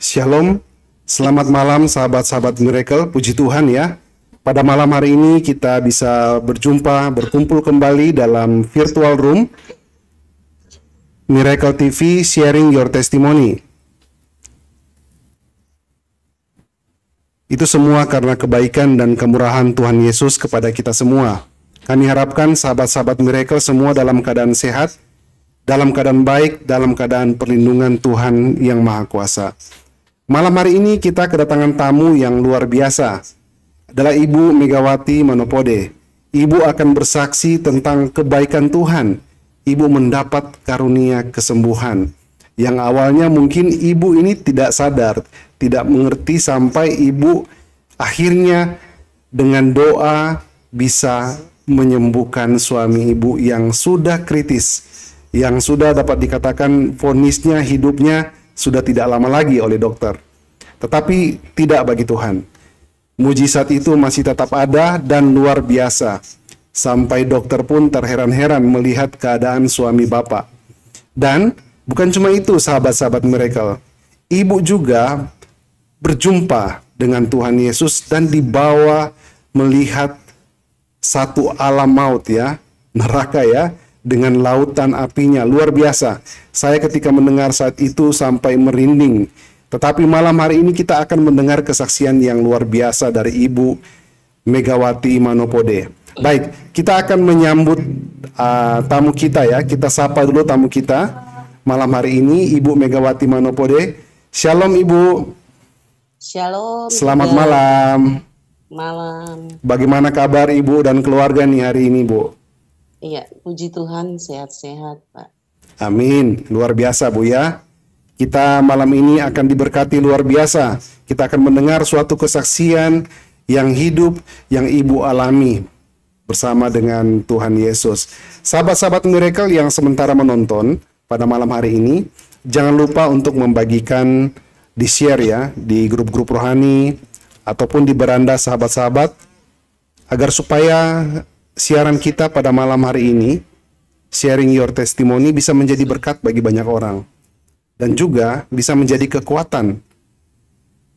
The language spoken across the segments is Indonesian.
Shalom, selamat malam sahabat-sahabat Miracle, puji Tuhan ya. Pada malam hari ini kita bisa berkumpul kembali dalam virtual room Miracle TV Sharing Your Testimony. Itu semua karena kebaikan dan kemurahan Tuhan Yesus kepada kita semua. Kami harapkan sahabat-sahabat Miracle semua dalam keadaan sehat, dalam keadaan baik, dalam keadaan perlindungan Tuhan yang Maha Kuasa. Malam hari ini kita kedatangan tamu yang luar biasa, adalah Ibu Megawati Manopode. Ibu akan bersaksi tentang kebaikan Tuhan. Ibu mendapat karunia kesembuhan. Yang awalnya mungkin ibu ini tidak sadar, tidak mengerti sampai ibu akhirnya dengan doa bisa menyembuhkan suami ibu yang sudah kritis, yang sudah dapat dikatakan vonisnya hidupnya sudah tidak lama lagi oleh dokter. Tetapi tidak bagi Tuhan. Mujizat itu masih tetap ada dan luar biasa. Sampai dokter pun terheran-heran melihat keadaan suami bapak. Dan bukan cuma itu sahabat-sahabat Miracle. Ibu juga berjumpa dengan Tuhan Yesus dan dibawa melihat satu alam maut ya, neraka ya, dengan lautan apinya, luar biasa. Saya ketika mendengar saat itu sampai merinding. Tetapi malam hari ini kita akan mendengar kesaksian yang luar biasa dari Ibu Megawati Manopode. Baik, kita akan menyambut tamu kita ya. Kita sapa dulu tamu kita malam hari ini, Ibu Megawati Manopode. Shalom Ibu. Shalom. Selamat malam. Malam. Bagaimana kabar Ibu dan keluarga nih hari ini, Bu? Iya, puji Tuhan sehat-sehat, Pak. Amin, luar biasa Bu ya. Kita malam ini akan diberkati luar biasa. Kita akan mendengar suatu kesaksian yang hidup yang Ibu alami bersama dengan Tuhan Yesus. Sahabat-sahabat Miracle yang sementara menonton pada malam hari ini, jangan lupa untuk membagikan, di-share ya, di grup-grup rohani, ataupun di beranda sahabat-sahabat, agar supaya siaran kita pada malam hari ini, Sharing Your Testimony, bisa menjadi berkat bagi banyak orang. Dan juga bisa menjadi kekuatan.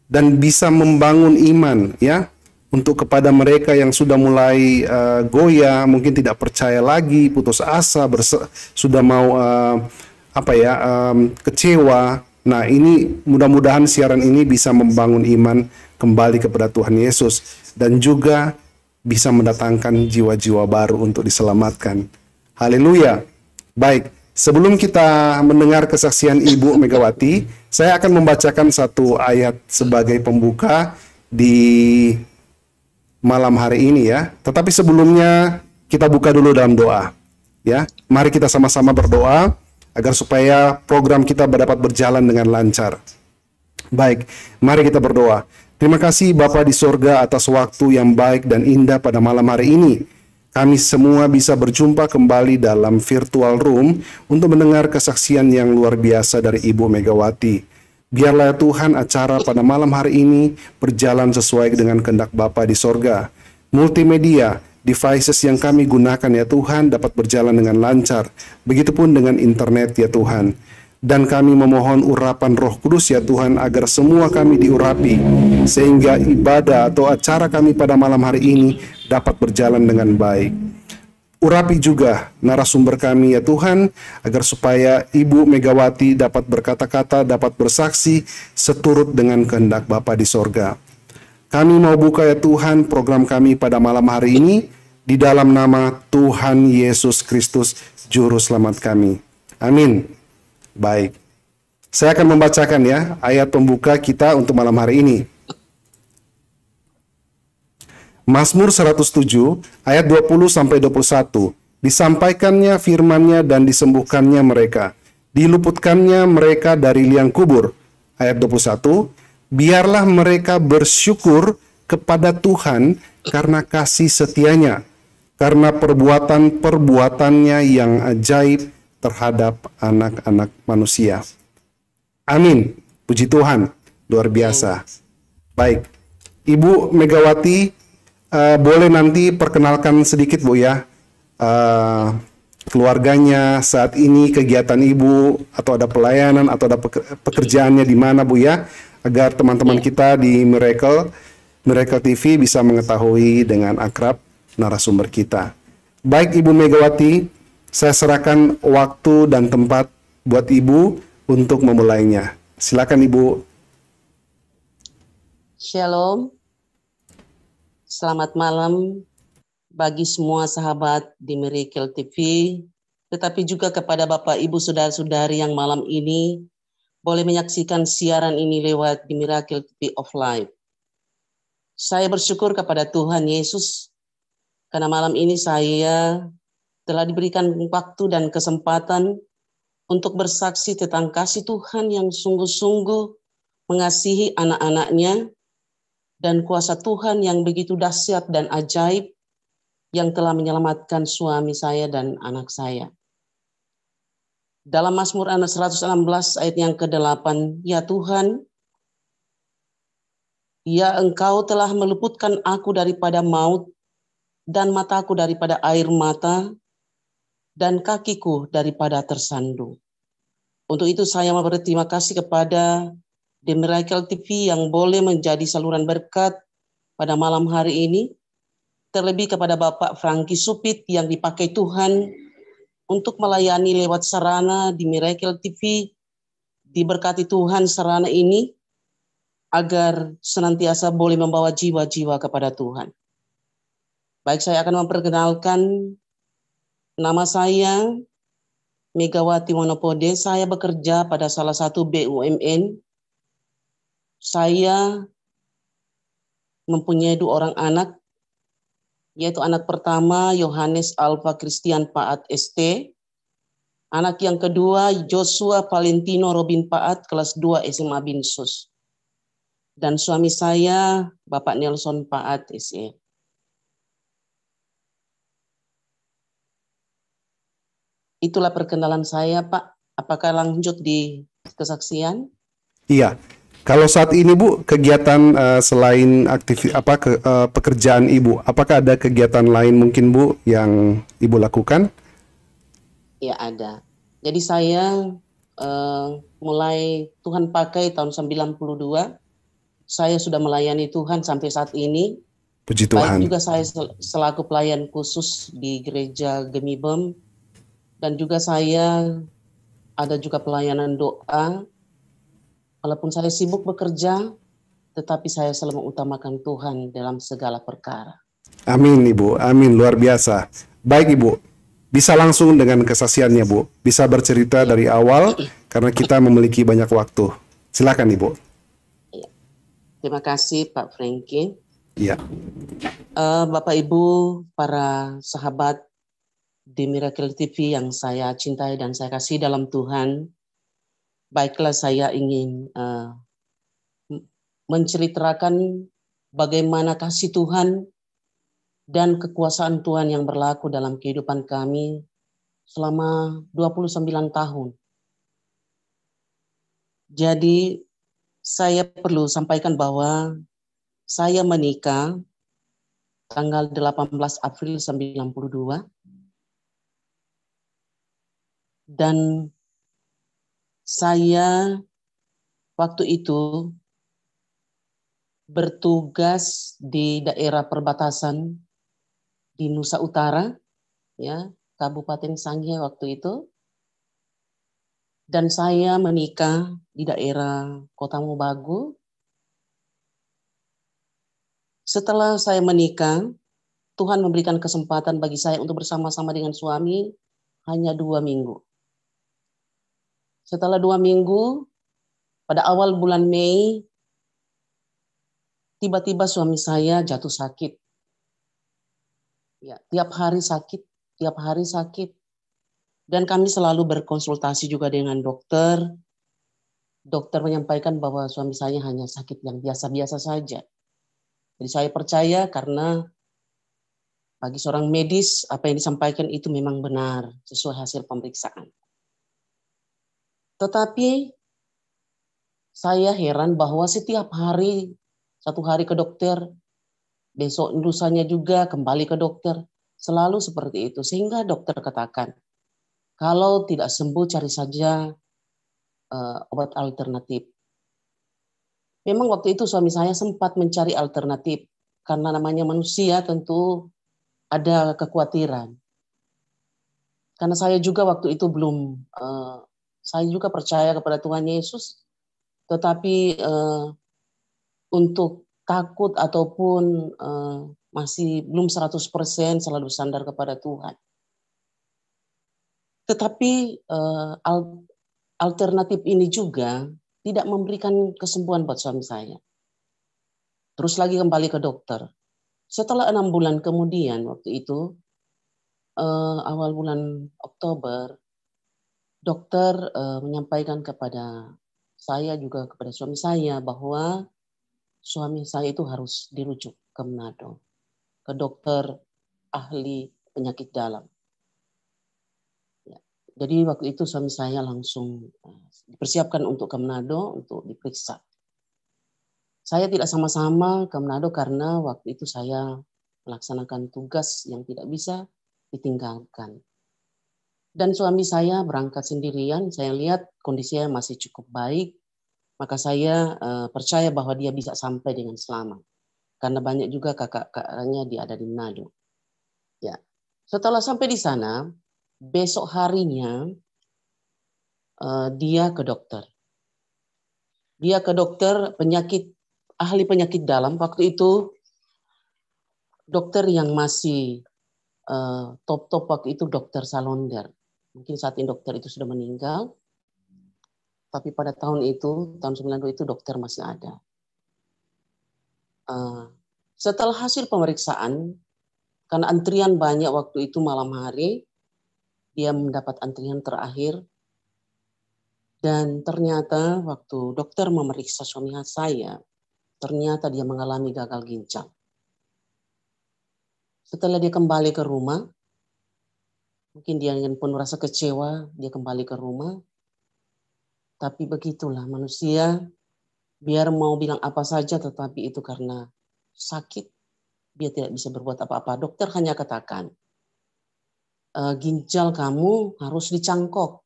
Dan bisa membangun iman ya, untuk kepada mereka yang sudah mulai goyah, mungkin tidak percaya lagi, putus asa, sudah mau kecewa. Nah ini mudah-mudahan siaran ini bisa membangun iman kembali kepada Tuhan Yesus. Dan juga bisa mendatangkan jiwa-jiwa baru untuk diselamatkan. Haleluya. Baik, sebelum kita mendengar kesaksian Ibu Megawati, saya akan membacakan satu ayat sebagai pembuka di malam hari ini ya. Tetapi sebelumnya kita buka dulu dalam doa. Ya, mari kita sama-sama berdoa agar supaya program kita dapat berjalan dengan lancar. Baik, mari kita berdoa. Terima kasih Bapa di sorga atas waktu yang baik dan indah pada malam hari ini. Kami semua bisa berjumpa kembali dalam virtual room untuk mendengar kesaksian yang luar biasa dari Ibu Megawati. Biarlah Tuhan acara pada malam hari ini berjalan sesuai dengan kehendak Bapa di sorga. Multimedia, devices yang kami gunakan ya Tuhan dapat berjalan dengan lancar. Begitupun dengan internet ya Tuhan. Dan kami memohon urapan Roh Kudus ya Tuhan agar semua kami diurapi sehingga ibadah atau acara kami pada malam hari ini dapat berjalan dengan baik. Urapi juga narasumber kami ya Tuhan agar supaya Ibu Megawati dapat berkata-kata, dapat bersaksi seturut dengan kehendak Bapa di sorga. Kami mau buka ya Tuhan program kami pada malam hari ini di dalam nama Tuhan Yesus Kristus Juru Selamat kami. Amin. Baik, saya akan membacakan ya ayat pembuka kita untuk malam hari ini. Mazmur 107 ayat 20-21. Disampaikannya firman-Nya dan disembuhkannya mereka. Diluputkannya mereka dari liang kubur. Ayat 21. Biarlah mereka bersyukur kepada Tuhan karena kasih setia-Nya, karena perbuatan-perbuatannya yang ajaib terhadap anak-anak manusia. Amin. Puji Tuhan. Luar biasa. Baik. Ibu Megawati, boleh nanti perkenalkan sedikit Bu ya. Keluarganya saat ini, kegiatan Ibu, atau ada pelayanan, atau ada pekerjaannya di mana Bu ya. agar teman-teman Iya. kita di Miracle TV bisa mengetahui dengan akrab narasumber kita. Baik Ibu Megawati, saya serahkan waktu dan tempat buat Ibu untuk memulainya. Silakan Ibu. Shalom. Selamat malam bagi semua sahabat di Miracle TV, tetapi juga kepada Bapak, Ibu, Saudara-saudari yang malam ini boleh menyaksikan siaran ini lewat di Miracle TV of Life. Saya bersyukur kepada Tuhan Yesus karena malam ini saya telah diberikan waktu dan kesempatan untuk bersaksi tentang kasih Tuhan yang sungguh-sungguh mengasihi anak-anaknya dan kuasa Tuhan yang begitu dahsyat dan ajaib yang telah menyelamatkan suami saya dan anak saya. Dalam Mazmur 116 ayat yang ke-8, ya Tuhan, ya Engkau telah meluputkan aku daripada maut, dan mataku daripada air mata, dan kakiku daripada tersandung. Untuk itu saya mau berterima kasih kepada The Miracle TV yang boleh menjadi saluran berkat pada malam hari ini, terlebih kepada Bapak Frankie Supit yang dipakai Tuhan untuk melayani lewat sarana di Miracle TV. Diberkati Tuhan sarana ini agar senantiasa boleh membawa jiwa-jiwa kepada Tuhan. Baik, saya akan memperkenalkan nama saya Megawati Wonopode. Saya bekerja pada salah satu BUMN. Saya mempunyai 2 orang anak, yaitu anak pertama Yohanes Alfa Christian Paat ST, anak yang kedua Joshua Valentino Robin Paat kelas 2 SMA Binsus, dan suami saya Bapak Nelson Paat SE. Itulah perkenalan saya, Pak. Apakah lanjut di kesaksian? Iya. Kalau saat ini Bu, kegiatan selain pekerjaan Ibu, apakah ada kegiatan lain mungkin Bu yang Ibu lakukan? Ya, ada. Jadi saya mulai Tuhan pakai tahun 92, saya sudah melayani Tuhan sampai saat ini. Puji Baik Tuhan. juga saya selaku pelayan khusus di gereja Gemibem, dan juga saya ada juga pelayanan doa. Walaupun saya sibuk bekerja, tetapi saya selalu mengutamakan Tuhan dalam segala perkara. Amin Ibu, amin, luar biasa. Baik Ibu, bisa langsung dengan kesaksiannya Bu, bisa bercerita dari awal karena kita memiliki banyak waktu. Silakan Ibu. Terima kasih Pak Frankie. Iya. Bapak Ibu, para sahabat di Miracle TV yang saya cintai dan saya kasih dalam Tuhan, baiklah saya ingin menceritakan bagaimana kasih Tuhan dan kekuasaan Tuhan yang berlaku dalam kehidupan kami selama 29 tahun. Jadi saya perlu sampaikan bahwa saya menikah tanggal 18 April 92 dan saya waktu itu bertugas di daerah perbatasan di Nusa Utara, ya, Kabupaten Sangihe waktu itu. Dan saya menikah di daerah Kota Mobagu. Setelah saya menikah, Tuhan memberikan kesempatan bagi saya untuk bersama-sama dengan suami hanya 2 minggu. Setelah 2 minggu, pada awal bulan Mei, tiba-tiba suami saya jatuh sakit. Ya, tiap hari sakit. Dan kami selalu berkonsultasi juga dengan dokter. Dokter menyampaikan bahwa suami saya hanya sakit yang biasa-biasa saja. Jadi saya percaya karena bagi seorang medis, apa yang disampaikan itu memang benar sesuai hasil pemeriksaan. Tetapi saya heran bahwa setiap hari, 1 hari ke dokter, besok lusanya juga kembali ke dokter, selalu seperti itu. Sehingga dokter katakan, kalau tidak sembuh cari saja obat alternatif. Memang waktu itu suami saya sempat mencari alternatif, karena namanya manusia tentu ada kekhawatiran. Karena saya juga waktu itu belum, saya juga percaya kepada Tuhan Yesus, tetapi untuk takut ataupun masih belum 100% selalu sandar kepada Tuhan. Tetapi alternatif ini juga tidak memberikan kesembuhan buat suami saya. Terus lagi kembali ke dokter. Setelah 6 bulan kemudian waktu itu, awal bulan Oktober, dokter menyampaikan kepada saya juga kepada suami saya bahwa suami saya itu harus dirujuk ke Manado, ke dokter ahli penyakit dalam. Ya. Jadi waktu itu suami saya langsung dipersiapkan untuk ke Manado untuk diperiksa. Saya tidak sama-sama ke Manado karena waktu itu saya melaksanakan tugas yang tidak bisa ditinggalkan. Dan suami saya berangkat sendirian, saya lihat kondisinya masih cukup baik, maka saya percaya bahwa dia bisa sampai dengan selamat. Karena banyak juga kakak-kakaknya dia ada di Manado. Ya. Setelah sampai di sana, besok harinya dia ke dokter. Dia ke dokter ahli penyakit dalam. Waktu itu dokter yang masih top-top waktu itu dokter Salonder. Mungkin saat ini dokter itu sudah meninggal. Tapi pada tahun 92 itu dokter masih ada. Setelah hasil pemeriksaan, karena antrian banyak waktu itu malam hari, dia mendapat antrian terakhir. Dan ternyata waktu dokter memeriksa suami saya, ternyata dia mengalami gagal ginjal. Setelah dia kembali ke rumah, mungkin dia dengan penuh rasa kecewa, dia kembali ke rumah. Tapi begitulah manusia, biar mau bilang apa saja, tetapi itu karena sakit, dia tidak bisa berbuat apa-apa. Dokter hanya katakan, ginjal kamu harus dicangkok,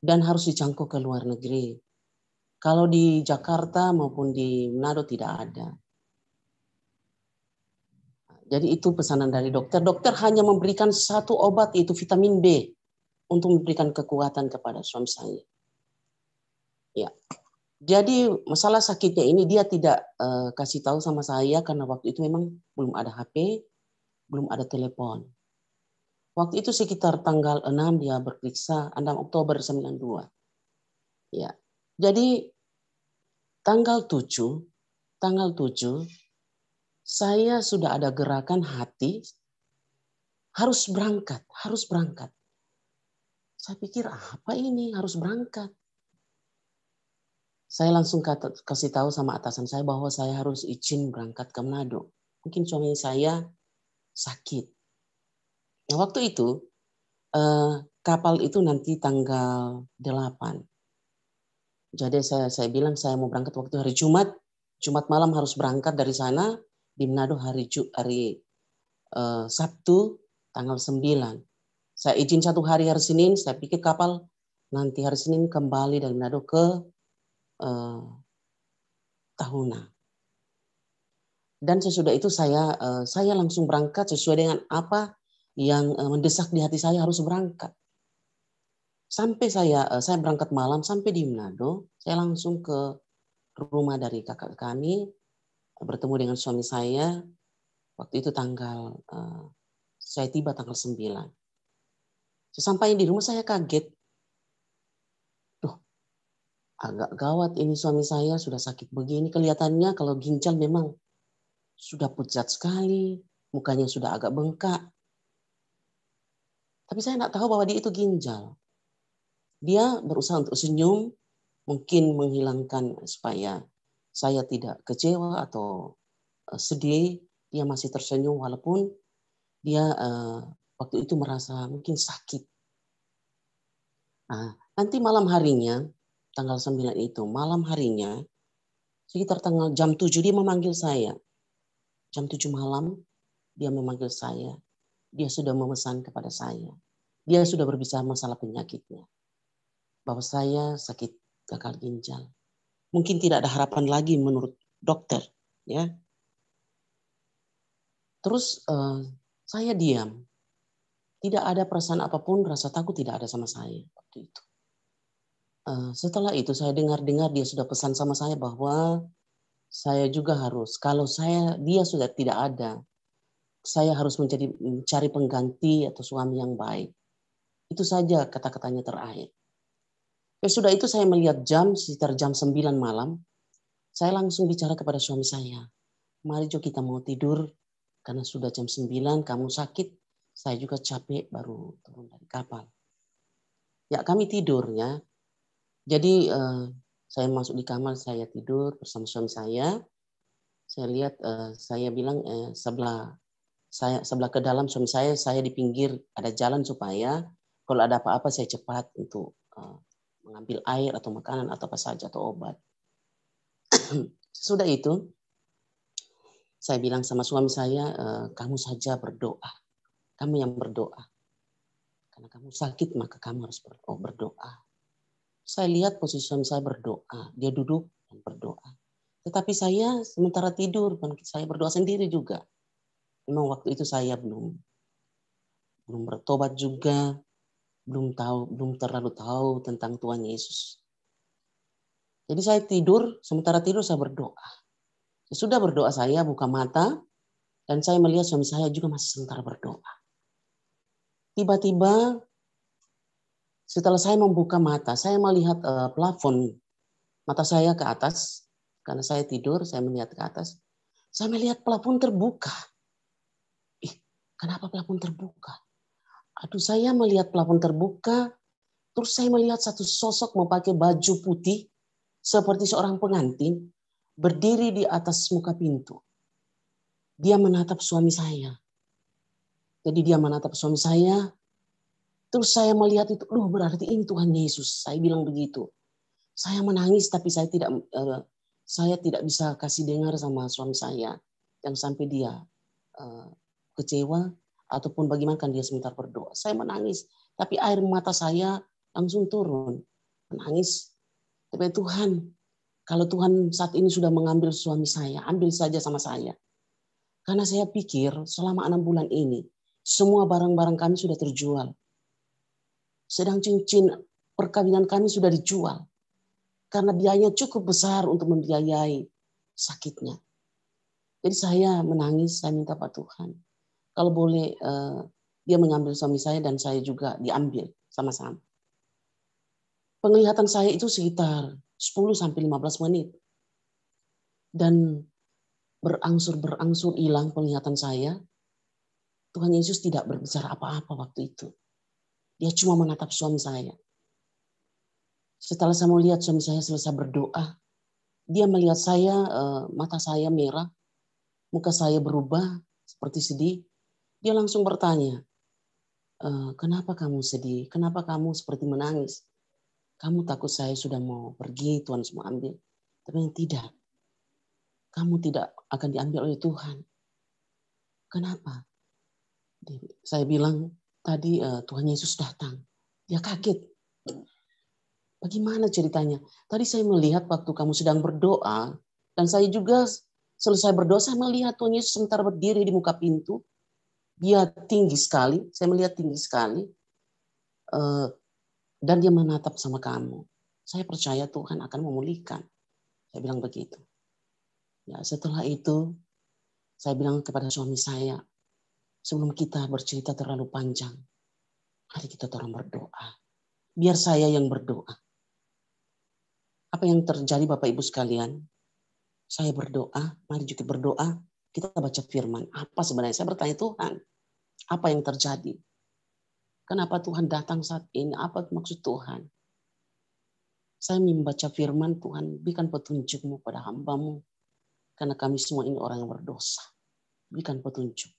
dan harus dicangkok ke luar negeri. Kalau di Jakarta maupun di Manado tidak ada. Jadi itu pesanan dari dokter. Dokter hanya memberikan satu obat, yaitu vitamin B, untuk memberikan kekuatan kepada suami saya. Ya. Jadi masalah sakitnya ini dia tidak kasih tahu sama saya karena waktu itu memang belum ada HP, belum ada telepon. Waktu itu sekitar tanggal 6 dia berperiksa, 6 Oktober 92. Ya. Jadi tanggal 7 saya sudah ada gerakan hati harus berangkat. Saya pikir apa ini harus berangkat. Saya langsung kasih tahu sama atasan saya bahwa saya harus izin berangkat ke Manado. Mungkin suami saya sakit. Nah, waktu itu kapal itu nanti tanggal 8. Jadi saya bilang saya mau berangkat waktu hari Jumat. Jumat malam harus berangkat dari sana di Manado hari Sabtu tanggal 9. Saya izin 1 hari Senin, saya pikir kapal nanti hari Senin kembali dari Manado ke Tahuna. Dan sesudah itu saya langsung berangkat sesuai dengan apa yang mendesak di hati saya harus berangkat. Sampai saya berangkat malam sampai di Manado, saya langsung ke rumah dari kakak kami, bertemu dengan suami saya. Waktu itu saya tiba tanggal 9. Sesampainya di rumah saya kaget. Duh, agak gawat ini suami saya sudah sakit begini. Kelihatannya kalau ginjal memang sudah pucat sekali, mukanya sudah agak bengkak. Tapi saya tidak tahu bahwa dia itu ginjal. Dia berusaha untuk senyum, mungkin menghilangkan supaya saya tidak kecewa atau sedih. Dia masih tersenyum walaupun dia waktu itu merasa mungkin sakit. Nah, nanti malam harinya, tanggal 9 itu, malam harinya, sekitar jam 7 dia memanggil saya. Jam 7 malam dia memanggil saya. Dia sudah memesan kepada saya. Dia sudah berbicara masalah penyakitnya. Bahwa saya sakit gagal ginjal. mungkin tidak ada harapan lagi menurut dokter, ya. Terus saya diam, tidak ada perasaan apapun, rasa takut tidak ada sama saya waktu itu. Setelah itu saya dengar dia sudah pesan sama saya bahwa saya juga harus, kalau dia sudah tidak ada, saya harus mencari pengganti atau suami yang baik. Itu saja kata-katanya terakhir. Sudah itu saya melihat jam, sekitar jam 9 malam, saya langsung bicara kepada suami saya. Mari Jo kita mau tidur, karena sudah jam 9, kamu sakit, saya juga capek baru turun dari kapal. Ya kami tidur ya. Jadi saya masuk di kamar, saya tidur bersama suami saya. Saya lihat, saya bilang sebelah ke dalam suami saya di pinggir ada jalan supaya kalau ada apa-apa saya cepat untuk mengambil air atau makanan atau apa saja atau obat. Sudah itu, saya bilang sama suami saya, kamu saja berdoa. Kamu yang berdoa. Karena kamu sakit, maka kamu harus berdoa. Saya lihat posisi suami saya berdoa. Dia duduk dan berdoa. Tetapi saya sementara tidur, saya berdoa sendiri juga. Memang waktu itu saya belum bertobat juga, belum terlalu tahu tentang Tuhan Yesus. Jadi saya tidur, sementara tidur saya berdoa. Sudah berdoa saya buka mata, dan saya melihat suami saya juga masih sementara berdoa. Tiba-tiba setelah saya membuka mata, saya melihat plafon mata saya ke atas, karena saya tidur, saya melihat ke atas. Saya melihat plafon terbuka. Kenapa plafon terbuka? Aduh, saya melihat plafon terbuka, terus saya melihat satu sosok memakai baju putih, seperti seorang pengantin, berdiri di atas muka pintu. Dia menatap suami saya. Jadi dia menatap suami saya, terus saya melihat itu, berarti ini Tuhan Yesus. Saya bilang begitu. Saya menangis, tapi saya tidak bisa kasih dengar sama suami saya. Yang sampai dia kecewa, ataupun bagaimana kan dia sebentar berdoa. Saya menangis, tapi air mata saya langsung turun. Menangis. Tapi Tuhan, kalau Tuhan saat ini sudah mengambil suami saya, ambil saja sama saya. Karena saya pikir selama 6 bulan ini, semua barang-barang kami sudah terjual. Sedang cincin perkawinan kami sudah dijual. Karena biayanya cukup besar untuk membiayai sakitnya. Jadi saya menangis, saya minta Pak Tuhan, kalau boleh dia mengambil suami saya dan saya juga diambil sama-sama. Penglihatan saya itu sekitar 10-15 menit. Dan berangsur-berangsur hilang penglihatan saya. Tuhan Yesus tidak berbicara apa-apa waktu itu. Dia cuma menatap suami saya. Setelah saya melihat suami saya selesai berdoa, dia melihat saya, mata saya merah, muka saya berubah seperti sedih. Dia langsung bertanya, kenapa kamu sedih? Kenapa kamu seperti menangis? Kamu takut saya sudah mau pergi, Tuhan semua ambil. Tapi yang tidak. Kamu tidak akan diambil oleh Tuhan. Kenapa? Saya bilang, tadi Tuhan Yesus datang. Dia kaget. Bagaimana ceritanya? Tadi saya melihat waktu kamu sedang berdoa, dan saya juga selesai berdoa, saya melihat Tuhan Yesus sementara berdiri di muka pintu. Dia tinggi sekali, saya melihat tinggi sekali. Dan dia menatap sama kamu. Saya percaya Tuhan akan memulihkan. Saya bilang begitu. Ya, setelah itu, saya bilang kepada suami saya, sebelum kita bercerita terlalu panjang, mari kita orang berdoa. Biar saya yang berdoa. Apa yang terjadi Bapak Ibu sekalian? Saya berdoa, mari juga berdoa, kita baca firman. Apa sebenarnya? Saya bertanya Tuhan, apa yang terjadi? Kenapa Tuhan datang saat ini? Apa maksud Tuhan? Saya membaca firman, Tuhan berikan petunjuk-Mu pada hamba-Mu. Karena kami semua ini orang yang berdosa. Berikan petunjuk.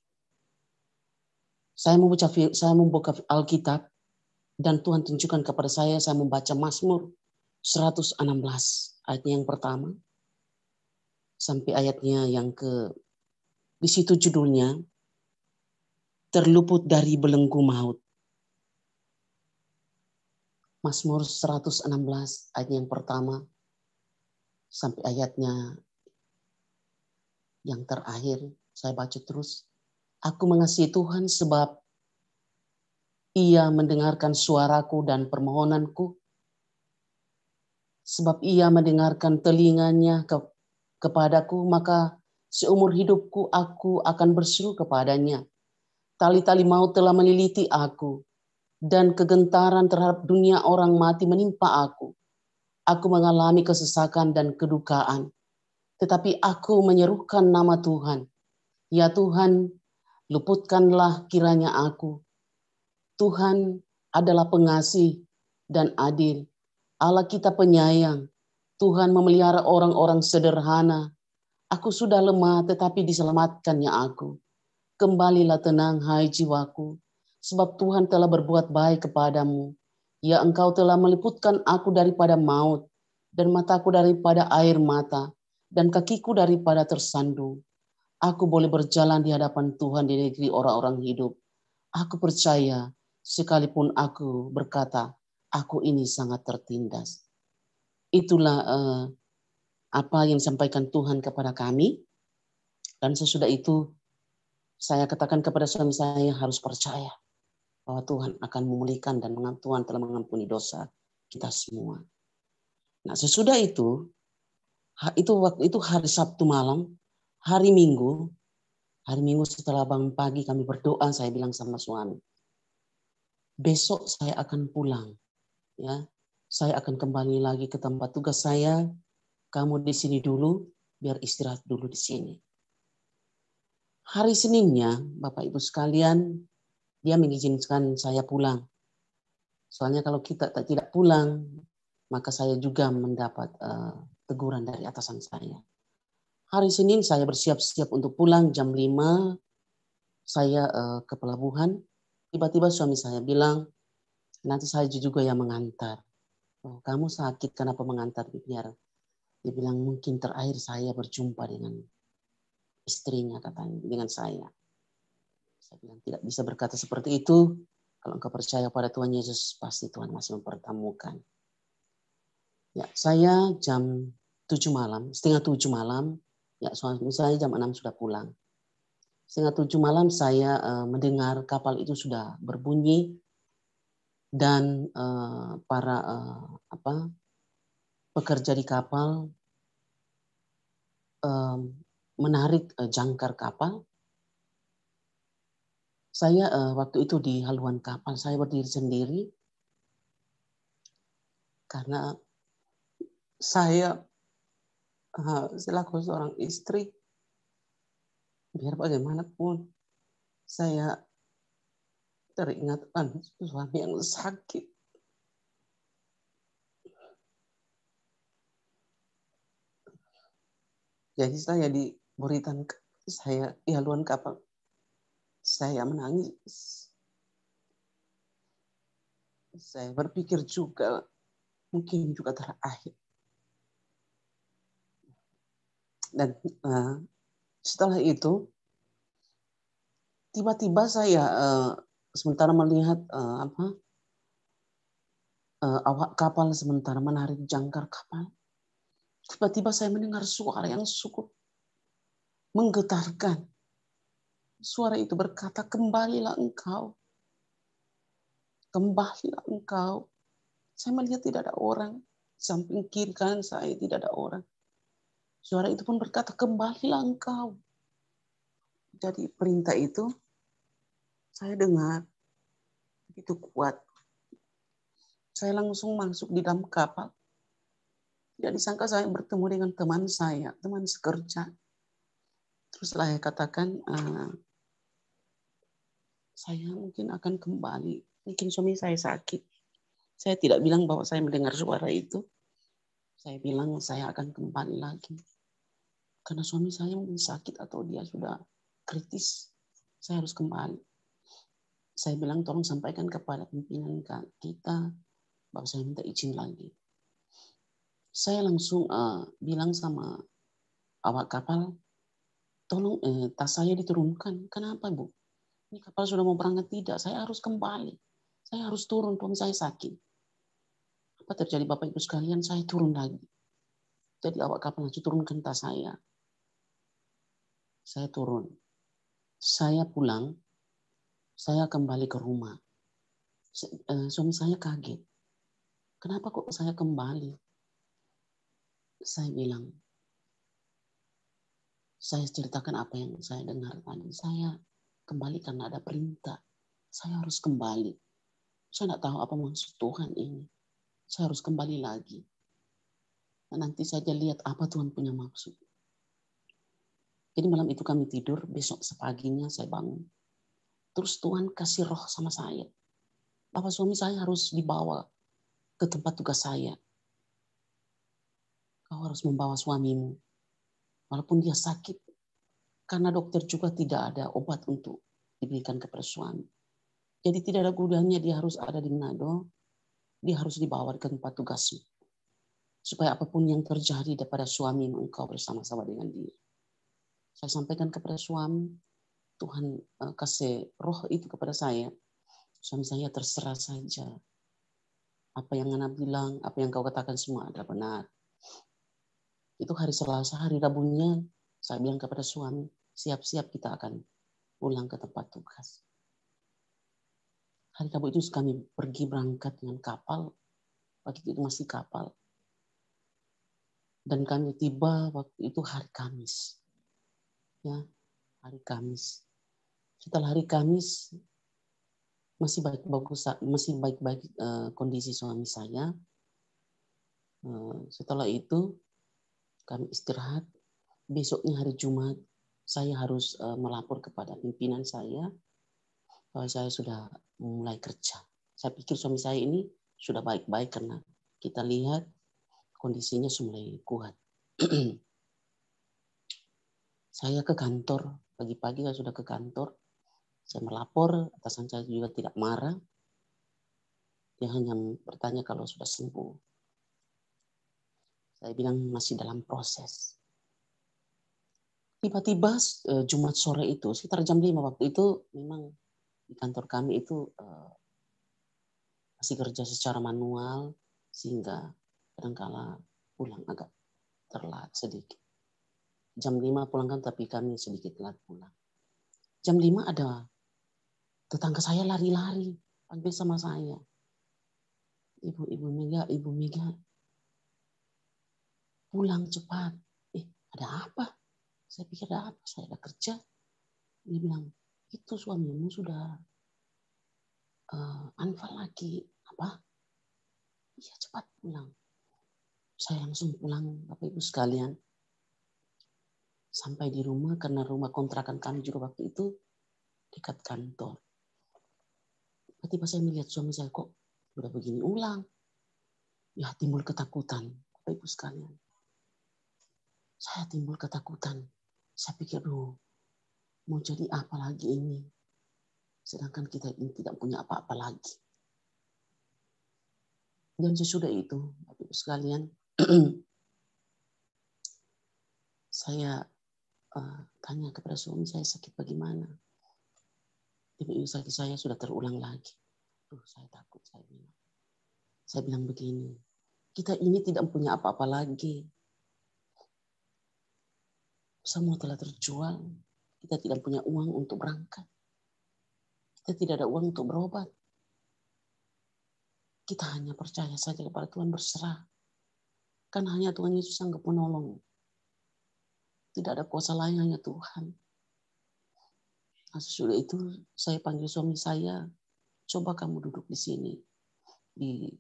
Saya membuka Alkitab, dan Tuhan tunjukkan kepada saya membaca Mazmur 116, ayatnya yang pertama, sampai ayatnya yang di situ judulnya, terluput dari belenggu maut. Mazmur 116, ayat yang pertama, sampai ayatnya yang terakhir. Saya baca terus. Aku mengasihi Tuhan sebab Ia mendengarkan suaraku dan permohonanku, sebab Ia mendengarkan telinganya kepadaku, maka seumur hidupku aku akan berseru kepadanya. Tali-tali maut telah meliliti aku, dan kegentaran terhadap dunia orang mati menimpa aku. Aku mengalami kesesakan dan kedukaan, tetapi aku menyerukan nama Tuhan. Ya Tuhan, luputkanlah kiranya aku. Tuhan adalah pengasih dan adil. Allah kita penyayang. Tuhan memelihara orang-orang sederhana. Aku sudah lemah tetapi diselamatkannya aku. Kembalilah tenang hai jiwaku, sebab Tuhan telah berbuat baik kepadamu. Ya engkau telah meliputkan aku daripada maut, dan mataku daripada air mata, dan kakiku daripada tersandung. Aku boleh berjalan di hadapan Tuhan di negeri orang-orang hidup. Aku percaya, sekalipun aku berkata, aku ini sangat tertindas. Itulah apa yang disampaikan Tuhan kepada kami. Dan sesudah itu, saya katakan kepada suami saya harus percaya bahwa Tuhan akan memulihkan dan Tuhan telah mengampuni dosa kita semua. Nah, sesudah itu waktu itu hari Sabtu malam, hari Minggu setelah bangun pagi kami berdoa, saya bilang sama suami, besok saya akan pulang, ya, saya akan kembali lagi ke tempat tugas saya. Kamu di sini dulu, biar istirahat dulu di sini. Hari Seninnya, Bapak Ibu sekalian, dia mengizinkan saya pulang. Soalnya kalau kita tidak pulang, maka saya juga mendapat teguran dari atasan saya. Hari Senin saya bersiap-siap untuk pulang jam 5, saya ke pelabuhan. Tiba-tiba suami saya bilang, nanti saya juga yang mengantar. Oh, kamu sakit, kenapa mengantar? Biar dia bilang mungkin terakhir saya berjumpa dengan istrinya, katanya, dengan saya. Saya bilang tidak bisa berkata seperti itu. Kalau engkau percaya pada Tuhan Yesus, pasti Tuhan masih mempertemukan. Ya, saya jam 7 malam, setengah 7 malam, ya suami saya jam 6 sudah pulang. Setengah 7 malam saya mendengar kapal itu sudah berbunyi dan para pekerja di kapal menarik jangkar kapal. Saya waktu itu di haluan kapal, saya berdiri sendiri karena saya selaku seorang istri, biar bagaimanapun saya teringatkan suami yang sakit. Jadi saya diberikan, saya di haluan kapal, saya menangis. Saya berpikir juga, mungkin juga terakhir. Dan setelah itu, tiba-tiba saya sementara melihat awak kapal sementara menarik jangkar kapal, tiba-tiba saya mendengar suara yang cukup menggetarkan. Suara itu berkata, kembalilah engkau. Kembalilah engkau. Saya melihat tidak ada orang. Samping kiri kanan saya tidak ada orang. Suara itu pun berkata, kembalilah engkau. Jadi perintah itu saya dengar begitu kuat. Saya langsung masuk di dalam kapal. Tidak disangka saya bertemu dengan teman saya, teman sekerja. Terus saya katakan, saya mungkin akan kembali. Mungkin suami saya sakit. Saya tidak bilang bahwa saya mendengar suara itu. Saya bilang saya akan kembali lagi. Karena suami saya mungkin sakit atau dia sudah kritis. Saya harus kembali. Saya bilang tolong sampaikan kepada pimpinan kita bahwa saya minta izin lagi. Saya langsung bilang sama awak kapal, tolong tas saya diturunkan. Kenapa, Bu? Ini kapal sudah mau berangkat. Tidak, saya harus kembali. Saya harus turun, suami saya sakit. Apa terjadi Bapak Ibu sekalian? Saya turun lagi. Jadi awak kapal langsung turunkan tas saya. Saya turun. Saya pulang. Saya kembali ke rumah. Suami saya kaget. Kenapa kok saya kembali? Saya bilang, saya ceritakan apa yang saya dengar tadi. Saya kembali karena ada perintah. Saya harus kembali. Saya tidak tahu apa maksud Tuhan ini. Saya harus kembali lagi. Dan nanti saja lihat apa Tuhan punya maksud. Jadi malam itu kami tidur, besok sepaginya saya bangun. Terus Tuhan kasih roh sama saya. Bapak suami saya harus dibawa ke tempat tugas saya. Kau harus membawa suamimu. Walaupun dia sakit. Karena dokter juga tidak ada obat untuk diberikan kepada suami. Jadi tidak ada gunanya dia harus ada di Manado. Dia harus dibawa ke tempat tugasmu. Supaya apapun yang terjadi daripada suami engkau bersama-sama dengan dia. Saya sampaikan kepada suami, Tuhan kasih roh itu kepada saya. Suami saya terserah saja. Apa yang Ana bilang, apa yang kau katakan semua adalah benar. Itu hari Selasa, hari Rabunya saya bilang kepada suami, siap-siap kita akan pulang ke tempat tugas. Hari Rabu itu kami pergi berangkat dengan kapal, waktu itu masih kapal. Dan kami tiba waktu itu hari Kamis. Ya, hari Kamis. Setelah hari Kamis masih baik-baik kondisi suami saya. Setelah itu kami istirahat. Besoknya hari Jumat saya harus melapor kepada pimpinan saya bahwa saya sudah mulai kerja. Saya pikir suami saya ini sudah baik-baik karena kita lihat kondisinya mulai kuat. Saya ke kantor, pagi-pagi saya sudah ke kantor. Saya melapor, atasan saya juga tidak marah. Dia hanya bertanya kalau sudah sembuh. Saya bilang masih dalam proses. Tiba-tiba Jumat sore itu, sekitar jam 5 waktu itu, memang di kantor kami itu masih kerja secara manual, sehingga kadang-kala pulang agak terlambat sedikit. Jam 5 pulang kan, tapi kami sedikit telat pulang. Jam 5 ada tetangga saya lari-lari, panggil sama saya. Ibu Mega, pulang cepat. Ada apa? Saya pikir ada apa? Saya ada kerja. Dia bilang, itu suamimu sudah anfal lagi. Apa? Iya, cepat pulang. Saya langsung pulang, Bapak Ibu sekalian. Sampai di rumah, karena rumah kontrakan kami juga waktu itu dekat kantor. Tiba-tiba saya melihat suami saya, kok udah begini ulang. Ya, timbul ketakutan, Bapak Ibu sekalian. Saya timbul ketakutan. Saya pikir, mau jadi apa lagi ini? Sedangkan kita ini tidak punya apa-apa lagi. Dan sesudah itu, Bapak Ibu sekalian, saya tanya kepada suami saya, sakit bagaimana? Ibu sakit saya sudah terulang lagi. Saya takut, saya bilang begini, kita ini tidak punya apa-apa lagi. Semua telah terjual, kita tidak punya uang untuk berangkat. Kita tidak ada uang untuk berobat. Kita hanya percaya saja kepada Tuhan, berserah. Karena hanya Tuhan Yesus sanggup menolong. Tidak ada kuasa lain, hanya Tuhan. Nah, sesudah itu saya panggil suami saya, coba kamu duduk di sini. Di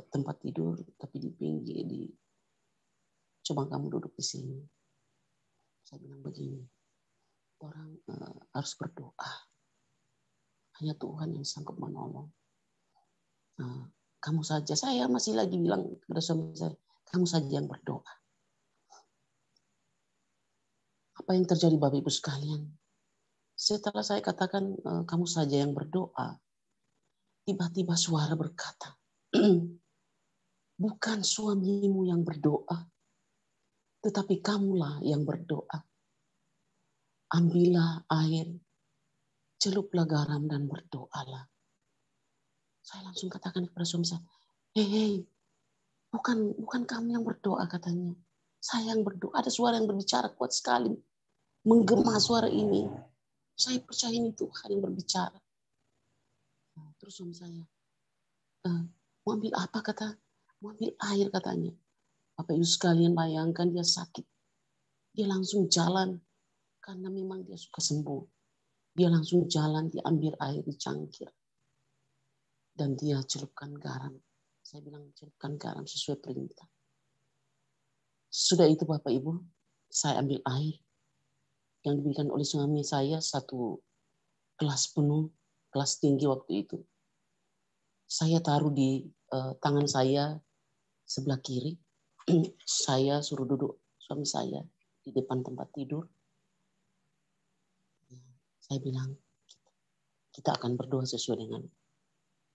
tempat tidur, tapi di pinggir. Coba kamu duduk di sini. Saya bilang begini, orang harus berdoa. Hanya Tuhan yang sanggup menolong. Kamu saja, saya masih lagi bilang kepada suami saya, kamu saja yang berdoa. Apa yang terjadi Bapak Ibu sekalian? Setelah saya katakan kamu saja yang berdoa, tiba-tiba suara berkata, bukan suamimu yang berdoa, tetapi kamulah yang berdoa. Ambillah air, celuplah garam dan berdoalah. Saya langsung katakan kepada suami saya, hei, bukan kamu yang berdoa katanya. Saya yang berdoa. Ada suara yang berbicara kuat sekali. Menggema suara ini. Saya percaya ini Tuhan yang berbicara. Terus suami saya, mau ambil apa kata? Mau ambil air katanya. Bapak Ibu sekalian bayangkan dia sakit. Dia langsung jalan. Karena memang dia suka sembuh. Dia langsung jalan, dia ambil air di cangkir. Dan dia celupkan garam. Saya bilang celupkan garam sesuai perintah. Sudah itu Bapak Ibu, saya ambil air yang diberikan oleh suami saya, 1 gelas penuh, gelas tinggi waktu itu. Saya taruh di tangan saya sebelah kiri. Saya suruh duduk suami saya di depan tempat tidur. Saya bilang, kita akan berdoa sesuai dengan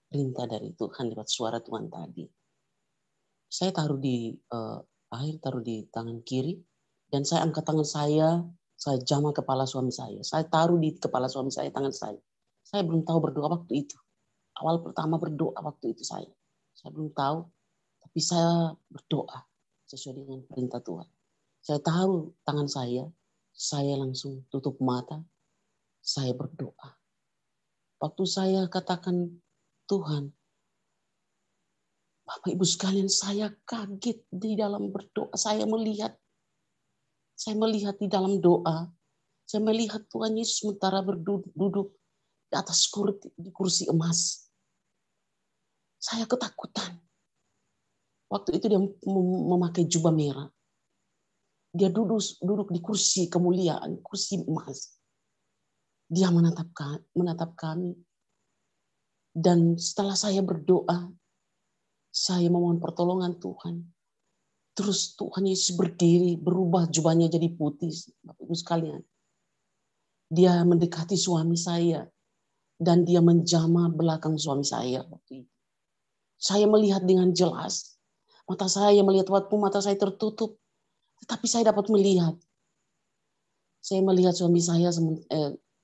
perintah dari Tuhan lewat suara Tuhan tadi. Saya taruh di air, taruh di tangan kiri, dan saya angkat tangan saya jamah kepala suami saya. Saya taruh di kepala suami saya, tangan saya. Saya belum tahu berdoa waktu itu. Awal pertama berdoa waktu itu saya. Saya belum tahu, tapi saya berdoa sesuai dengan perintah Tuhan. Saya taruh tangan saya langsung tutup mata, saya berdoa. Waktu saya katakan, Tuhan, Bapak Ibu sekalian, saya kaget di dalam berdoa. Saya melihat di dalam doa, saya melihat Tuhan Yesus sementara duduk di atas kursi emas. Saya ketakutan. Waktu itu dia memakai jubah merah. Dia duduk di kursi kemuliaan, kursi emas. Dia menatap kami. Dan setelah saya berdoa, saya memohon pertolongan Tuhan. Terus Tuhan Yesus berdiri, berubah jubahnya jadi putih. Bapak Ibu sekalian. Dia mendekati suami saya. Dan dia menjamah belakang suami saya waktu itu. Saya melihat dengan jelas. Mata saya melihat waktu mata saya tertutup. Tetapi saya dapat melihat. Saya melihat suami saya,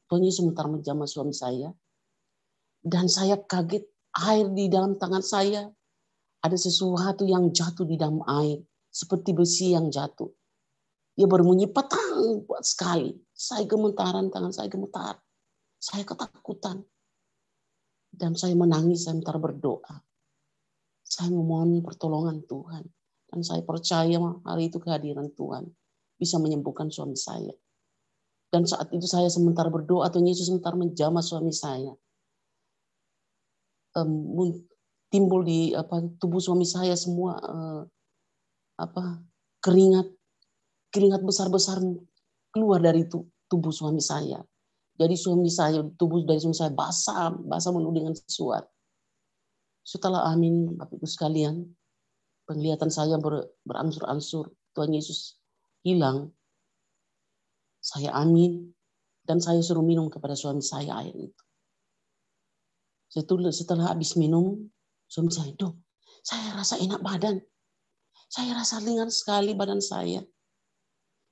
Tuhan Yesus sementara menjamah suami saya. Dan saya kaget, air di dalam tangan saya. Ada sesuatu yang jatuh di dalam air. Seperti besi yang jatuh. Dia berbunyi petang kuat sekali. Saya gemetaran, tangan saya gemetar. Saya ketakutan. Dan saya menangis, saya sementara berdoa. Saya memohon pertolongan Tuhan. Dan saya percaya hari itu kehadiran Tuhan bisa menyembuhkan suami saya. Dan saat itu saya sementara berdoa, Tuhan Yesus sementara menjamah suami saya. Timbul di tubuh suami saya semua keringat besar-besar keluar dari tubuh suami saya. Jadi tubuh dari suami saya basah penuh dengan sesuatu. Setelah amin, Bapak Ibu sekalian, penglihatan saya berangsur-angsur, Tuhan Yesus hilang. Saya amin, dan saya suruh minum kepada suami saya air itu. Setelah habis minum, suami saya, Dok, saya rasa enak badan. Saya rasa ringan sekali badan saya.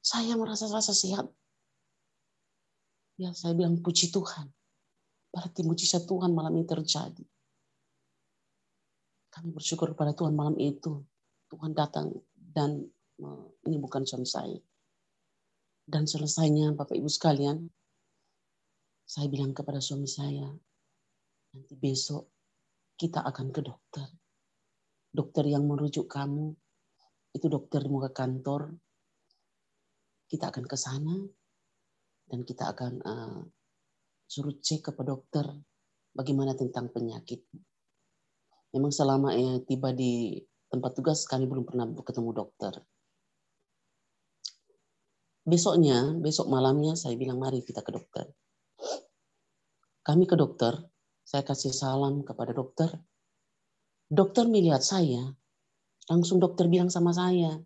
Saya merasa sehat. Ya, saya bilang puji Tuhan. Berarti mujizat Tuhan malam ini terjadi. Kami bersyukur kepada Tuhan malam itu. Tuhan datang dan menyembuhkan suami saya. Dan selesainya Bapak Ibu sekalian, saya bilang kepada suami saya, nanti besok kita akan ke dokter. Dokter yang merujuk kamu, itu dokter di muka kantor. Kita akan ke sana dan kita akan suruh cek kepada dokter bagaimana tentang penyakit. Memang selama tiba di tempat tugas kami belum pernah ketemu dokter. Besok malamnya saya bilang mari kita ke dokter. Kami ke dokter, saya kasih salam kepada dokter. Dokter melihat saya, langsung dokter bilang sama saya,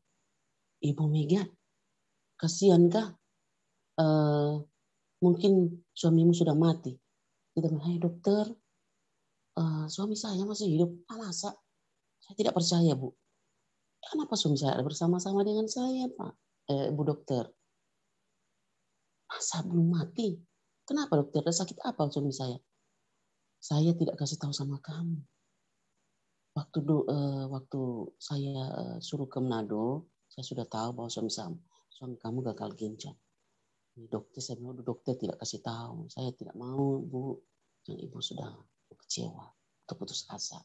Ibu Mega, kasihankah mungkin suamimu sudah mati. Kita bilang, hai dokter, suami saya masih hidup. Masa? Saya tidak percaya, Bu. Kenapa suami saya ada bersama-sama dengan saya, Pak? Bu dokter. Masa belum mati? Kenapa dokter? Ada sakit apa suami saya? Saya tidak kasih tahu sama kamu. waktu saya suruh ke Manado, saya sudah tahu bahwa suami kamu gagal ginjal. Dokter, saya bilang, dokter tidak kasih tahu. Saya tidak mau, Bu. Dan ibu sudah kecewa atau putus asa.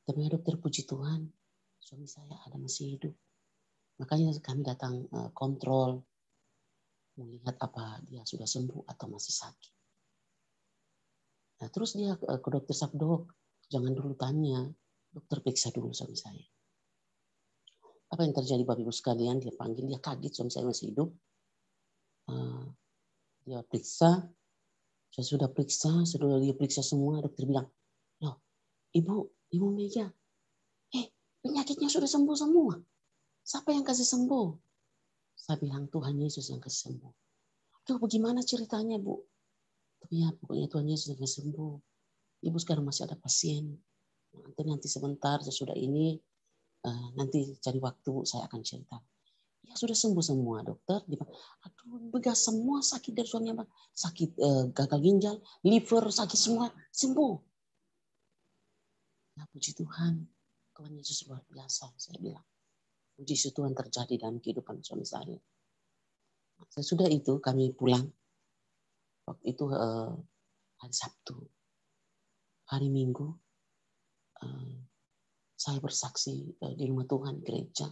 Tapi ya dokter, puji Tuhan, suami saya ada masih hidup. Makanya kami datang kontrol, melihat apa dia sudah sembuh atau masih sakit. Nah, terus dia ke dokter Sabdok, jangan dulu tanya, dokter periksa dulu suami saya. Apa yang terjadi Bapak Ibu sekalian, dia panggil, dia kaget suami saya masih hidup. Dia periksa, saya sudah dia periksa semua, dokter bilang, loh, Ibu Mega, penyakitnya sudah sembuh semua. Siapa yang kasih sembuh? Saya bilang, Tuhan Yesus yang kasih sembuh. Tuh, bagaimana ceritanya, Bu? Tapi ya, pokoknya Tuhan Yesus yang kasih sembuh. Ibu sekarang masih ada pasien. Nanti sebentar, sesudah ini, nanti cari waktu, saya akan cerita. Ya sudah sembuh semua, dokter. Aduh, begas semua sakit dari suaminya. Sakit gagal ginjal, liver, sakit semua, sembuh. Ya, puji Tuhan. Tuhan Yesus luar biasa, saya bilang. Puji Tuhan terjadi dalam kehidupan suami saya. Sesudah itu kami pulang. Waktu itu hari Sabtu. Hari Minggu saya bersaksi di rumah Tuhan gereja.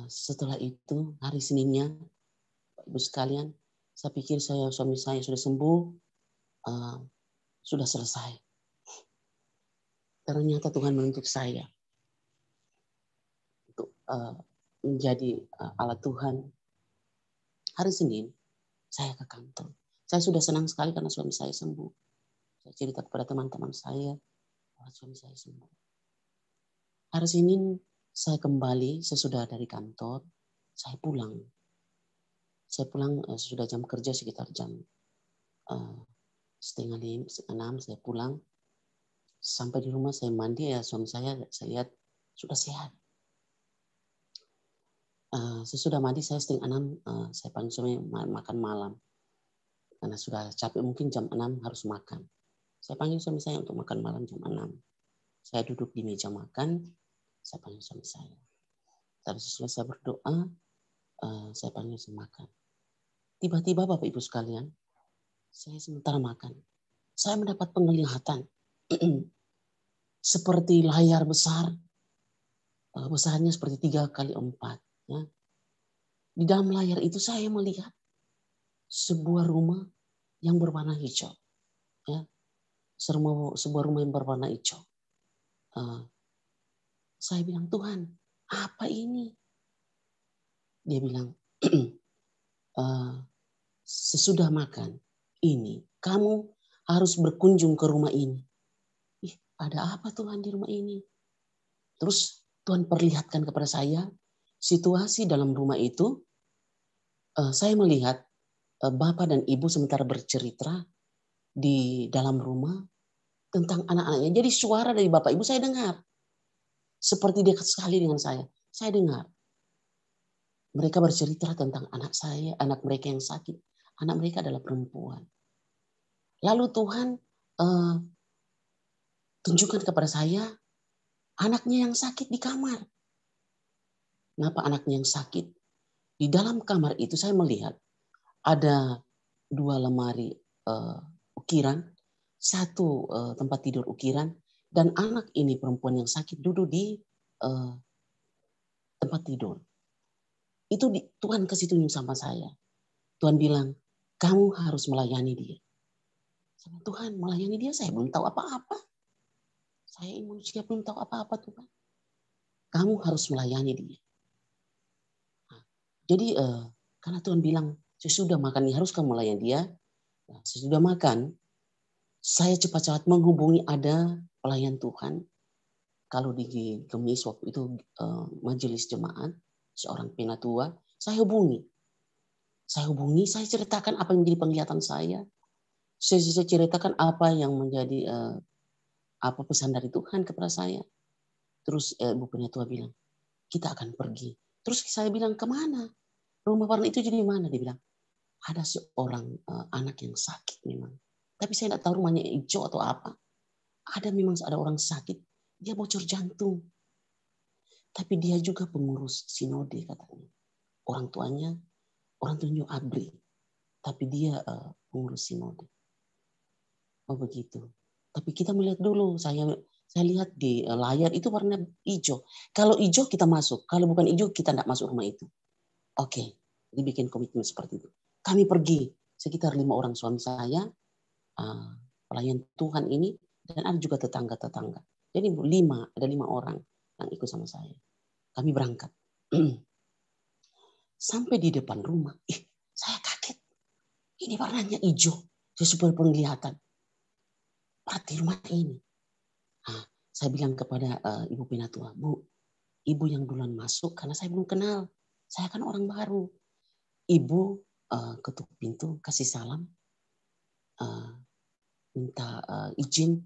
Setelah itu hari Seninnya, Ibu sekalian, saya pikir suami saya sudah sembuh, sudah selesai. Ternyata Tuhan menuntut saya untuk menjadi alat Tuhan. Hari Senin saya ke kantor. Saya sudah senang sekali karena suami saya sembuh. Saya cerita kepada teman-teman saya bahwa suami saya sembuh. Hari Senin saya kembali sesudah dari kantor, saya pulang. Saya pulang sudah jam kerja sekitar jam 5:30, 6 saya pulang. Sampai di rumah saya mandi, ya suami saya lihat sudah sehat. Sesudah mandi saya 5:30 saya panggil suami makan malam. Karena sudah capek, mungkin jam 6 harus makan. Saya panggil suami saya untuk makan malam jam 6. Saya duduk di meja makan, saya panggil suami saya. Tapi setelah saya berdoa, saya panggil saya makan. Tiba-tiba Bapak Ibu sekalian, saya sementara makan, saya mendapat penglihatan seperti layar besar, besarnya seperti 3x4. Ya. Di dalam layar itu saya melihat sebuah rumah yang berwarna hijau. Ya. Sebuah rumah yang berwarna hijau. Saya bilang, Tuhan, apa ini? Dia bilang, sesudah makan ini, kamu harus berkunjung ke rumah ini. Ada apa Tuhan di rumah ini? Terus Tuhan perlihatkan kepada saya situasi dalam rumah itu. Saya melihat Bapak dan Ibu sementara bercerita di dalam rumah tentang anak-anaknya. Jadi suara dari Bapak Ibu saya dengar. Seperti dekat sekali dengan saya. Saya dengar. Mereka bercerita tentang anak saya, anak mereka yang sakit. Anak mereka adalah perempuan. Lalu Tuhan tunjukkan kepada saya anaknya yang sakit di kamar. Kenapa anaknya yang sakit? Di dalam kamar itu saya melihat ada 2 lemari ukiran, 1 tempat tidur ukiran, dan anak ini perempuan yang sakit duduk di tempat tidur. Itu Tuhan kasih tunjuk sama saya. Tuhan bilang, kamu harus melayani dia. Tuhan, melayani dia saya belum tahu apa-apa. Saya manusia belum tahu apa-apa Tuhan. Kamu harus melayani dia. Nah, jadi karena Tuhan bilang, sesudah makan harus kamu melayani dia. Nah, sesudah makan, saya cepat-cepat menghubungi ada pelayan Tuhan. Kalau di Gemis waktu itu majelis jemaat, seorang penatua, saya hubungi. Saya ceritakan apa yang menjadi penglihatan saya. Saya ceritakan apa yang menjadi apa pesan dari Tuhan kepada saya. Terus Ibu Penatua bilang, kita akan pergi. Terus saya bilang, kemana? Rumah warna itu jadi mana? Dia bilang, ada seorang anak yang sakit memang. Tapi saya tidak tahu rumahnya hijau atau apa. ada orang sakit, dia bocor jantung. Tapi dia juga pengurus sinode katanya. Orang tuanya ABRI. Tapi dia pengurus sinode. Oh begitu. Tapi kita melihat dulu, saya lihat di layar itu warna hijau. Kalau hijau kita masuk, kalau bukan hijau kita tidak masuk rumah itu. Oke, jadi bikin komitmen seperti itu. Kami pergi sekitar 5 orang suami saya, pelayan Tuhan ini, dan ada juga tetangga-tetangga. Jadi ada 5 orang yang ikut sama saya. Kami berangkat. Sampai di depan rumah, saya kaget. Ini warnanya hijau, sesuai penglihatan. Berarti rumah ini. Saya bilang kepada Ibu Penatua, Bu, Ibu yang duluan masuk karena saya belum kenal. Saya kan orang baru. Ibu ketuk pintu, kasih salam, minta izin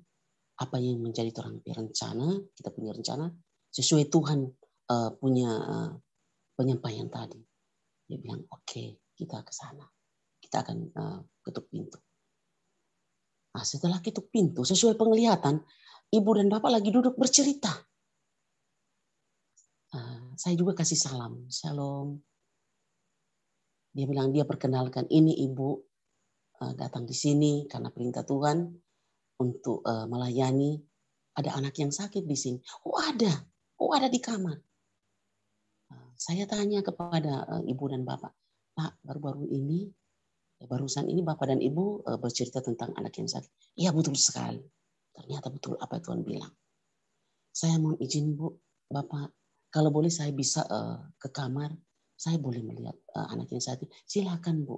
apa yang menjadi orang rencana, kita punya rencana, sesuai Tuhan punya penyampaian tadi. Dia bilang, oke, kita ke sana. Kita akan ketuk pintu. Nah, setelah ketuk pintu, sesuai penglihatan, Ibu dan Bapak lagi duduk bercerita. Saya juga kasih salam, shalom. Dia bilang, dia perkenalkan, ini Ibu datang di sini karena perintah Tuhan untuk melayani. Ada anak yang sakit di sini. Oh ada di kamar. Saya tanya kepada Ibu dan Bapak, Pak, baru-baru ini, barusan ini Bapak dan Ibu bercerita tentang anak yang sakit. Iya betul sekali. Ternyata betul apa Tuhan bilang. Saya mohon izin Bu, Bapak, kalau boleh saya bisa ke kamar, saya boleh melihat anak yang sakit. Silakan Bu,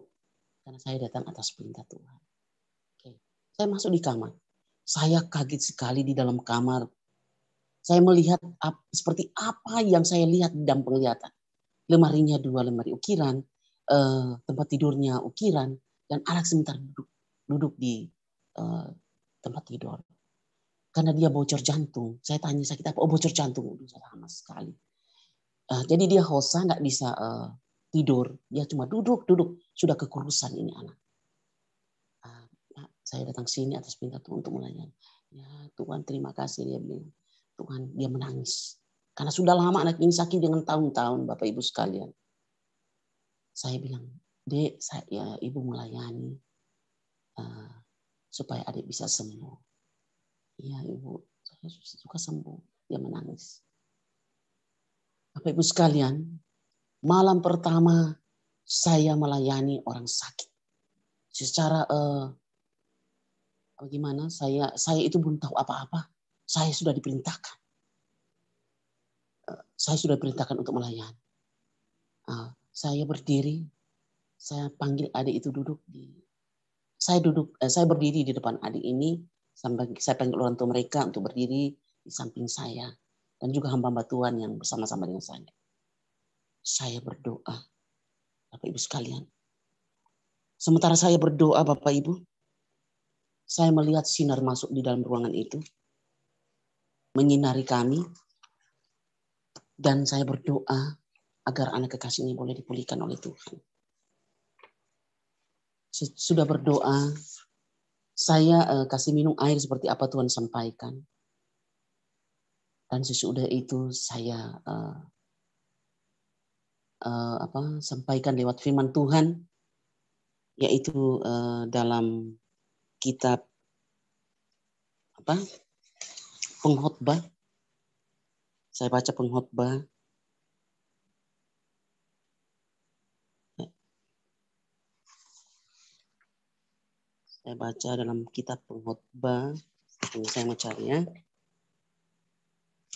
karena saya datang atas perintah Tuhan. Oke. Saya masuk di kamar. Saya kaget sekali di dalam kamar. Saya melihat seperti apa yang saya lihat di dalam penglihatan. Lemarinya 2 lemari ukiran, tempat tidurnya ukiran, dan anak sebentar duduk di tempat tidur. Karena dia bocor jantung. Saya tanya sakit apa? Oh bocor jantung. Udah sama sekali. Jadi dia hosa nggak bisa tidur. Dia cuma duduk. Sudah kekurusan ini anak. Saya datang sini atas perintah Tuhan untuk melayani. Ya Tuhan terima kasih, dia bilang. Tuhan, dia menangis. Karena sudah lama anak ini sakit dengan tahun-tahun, Bapak Ibu sekalian. Saya bilang, Dek, saya Ibu melayani supaya adik bisa sembuh. Iya Ibu, saya suka sembuh. Dia menangis. Bapak Ibu sekalian, malam pertama saya melayani orang sakit. Secara bagaimana saya itu belum tahu apa-apa. Saya sudah diperintahkan. Saya sudah diperintahkan untuk melayani. Saya berdiri, saya panggil adik itu duduk saya berdiri di depan adik ini, sampai saya panggil orang tua mereka untuk berdiri di samping saya, dan juga hamba-hamba Tuhan yang bersama-sama dengan saya. Saya berdoa, Bapak Ibu sekalian. Sementara saya berdoa, Bapak Ibu, saya melihat sinar masuk di dalam ruangan itu, menyinari kami, dan saya berdoa agar anak kekasih ini boleh dipulihkan oleh Tuhan. Sudah berdoa, saya kasih minum air seperti apa Tuhan sampaikan. Dan sesudah itu saya sampaikan lewat firman Tuhan, yaitu dalam kitab Pengkhotbah. Saya baca Pengkhotbah. Saya baca dalam kitab Pengkhotbah. Ini saya mau cari ya.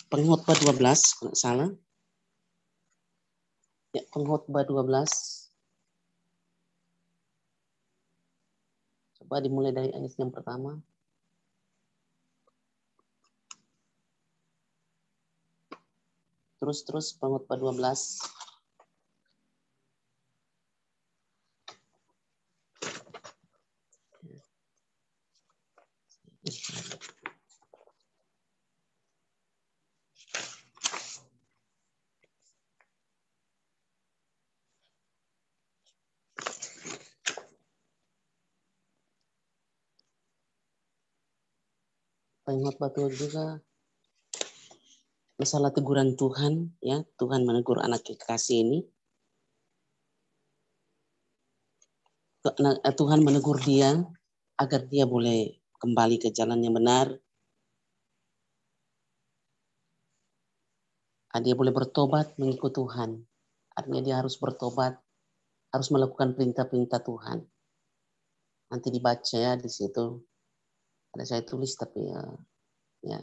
Pengkhotbah 12, kalau salah. Ya, Pengkhotbah 12. Coba dimulai dari ayat yang pertama. Terus Pengkhotbah 12. pengkhotbah juga masalah teguran Tuhan, ya. Tuhan menegur anak kekasih ini. Tuhan menegur dia agar dia boleh kembali ke jalan yang benar. Dia boleh bertobat mengikut Tuhan. Artinya dia harus bertobat, harus melakukan perintah-perintah Tuhan. Nanti dibaca ya di situ. Ada saya tulis tapi ya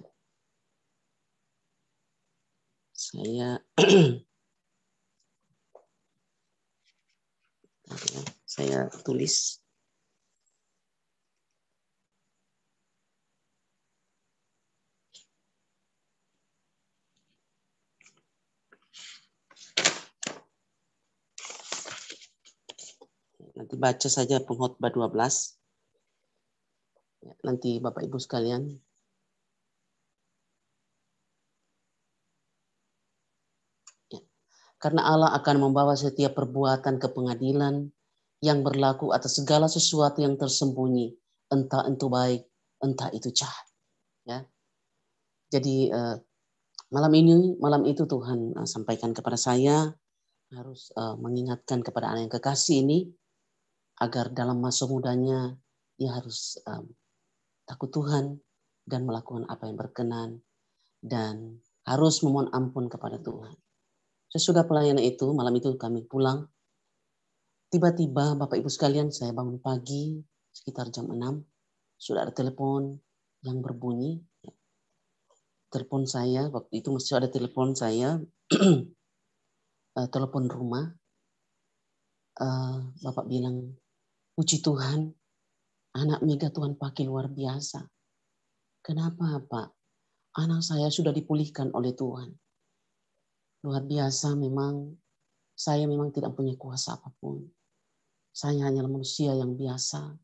saya tulis. Nanti baca saja pengkhotbah 12. Ya, nanti Bapak Ibu sekalian. Ya. Karena Allah akan membawa setiap perbuatan ke pengadilan yang berlaku atas segala sesuatu yang tersembunyi, entah itu baik, entah itu jahat. Ya. Jadi malam itu Tuhan sampaikan kepada saya harus mengingatkan kepada anak yang kekasih ini agar dalam masa mudanya ia harus takut Tuhan dan melakukan apa yang berkenan dan harus memohon ampun kepada Tuhan. Sesudah pelayanan itu, malam itu kami pulang. Tiba-tiba Bapak Ibu sekalian, saya bangun pagi sekitar jam 6. Sudah ada telepon yang berbunyi. Telepon saya, waktu itu masih ada telepon saya, telepon rumah. Bapak bilang, puji Tuhan, anak Mega Tuhan pakai luar biasa. Kenapa Pak? Anak saya sudah dipulihkan oleh Tuhan. Luar biasa memang, saya memang tidak punya kuasa apapun. Saya hanya manusia yang biasa.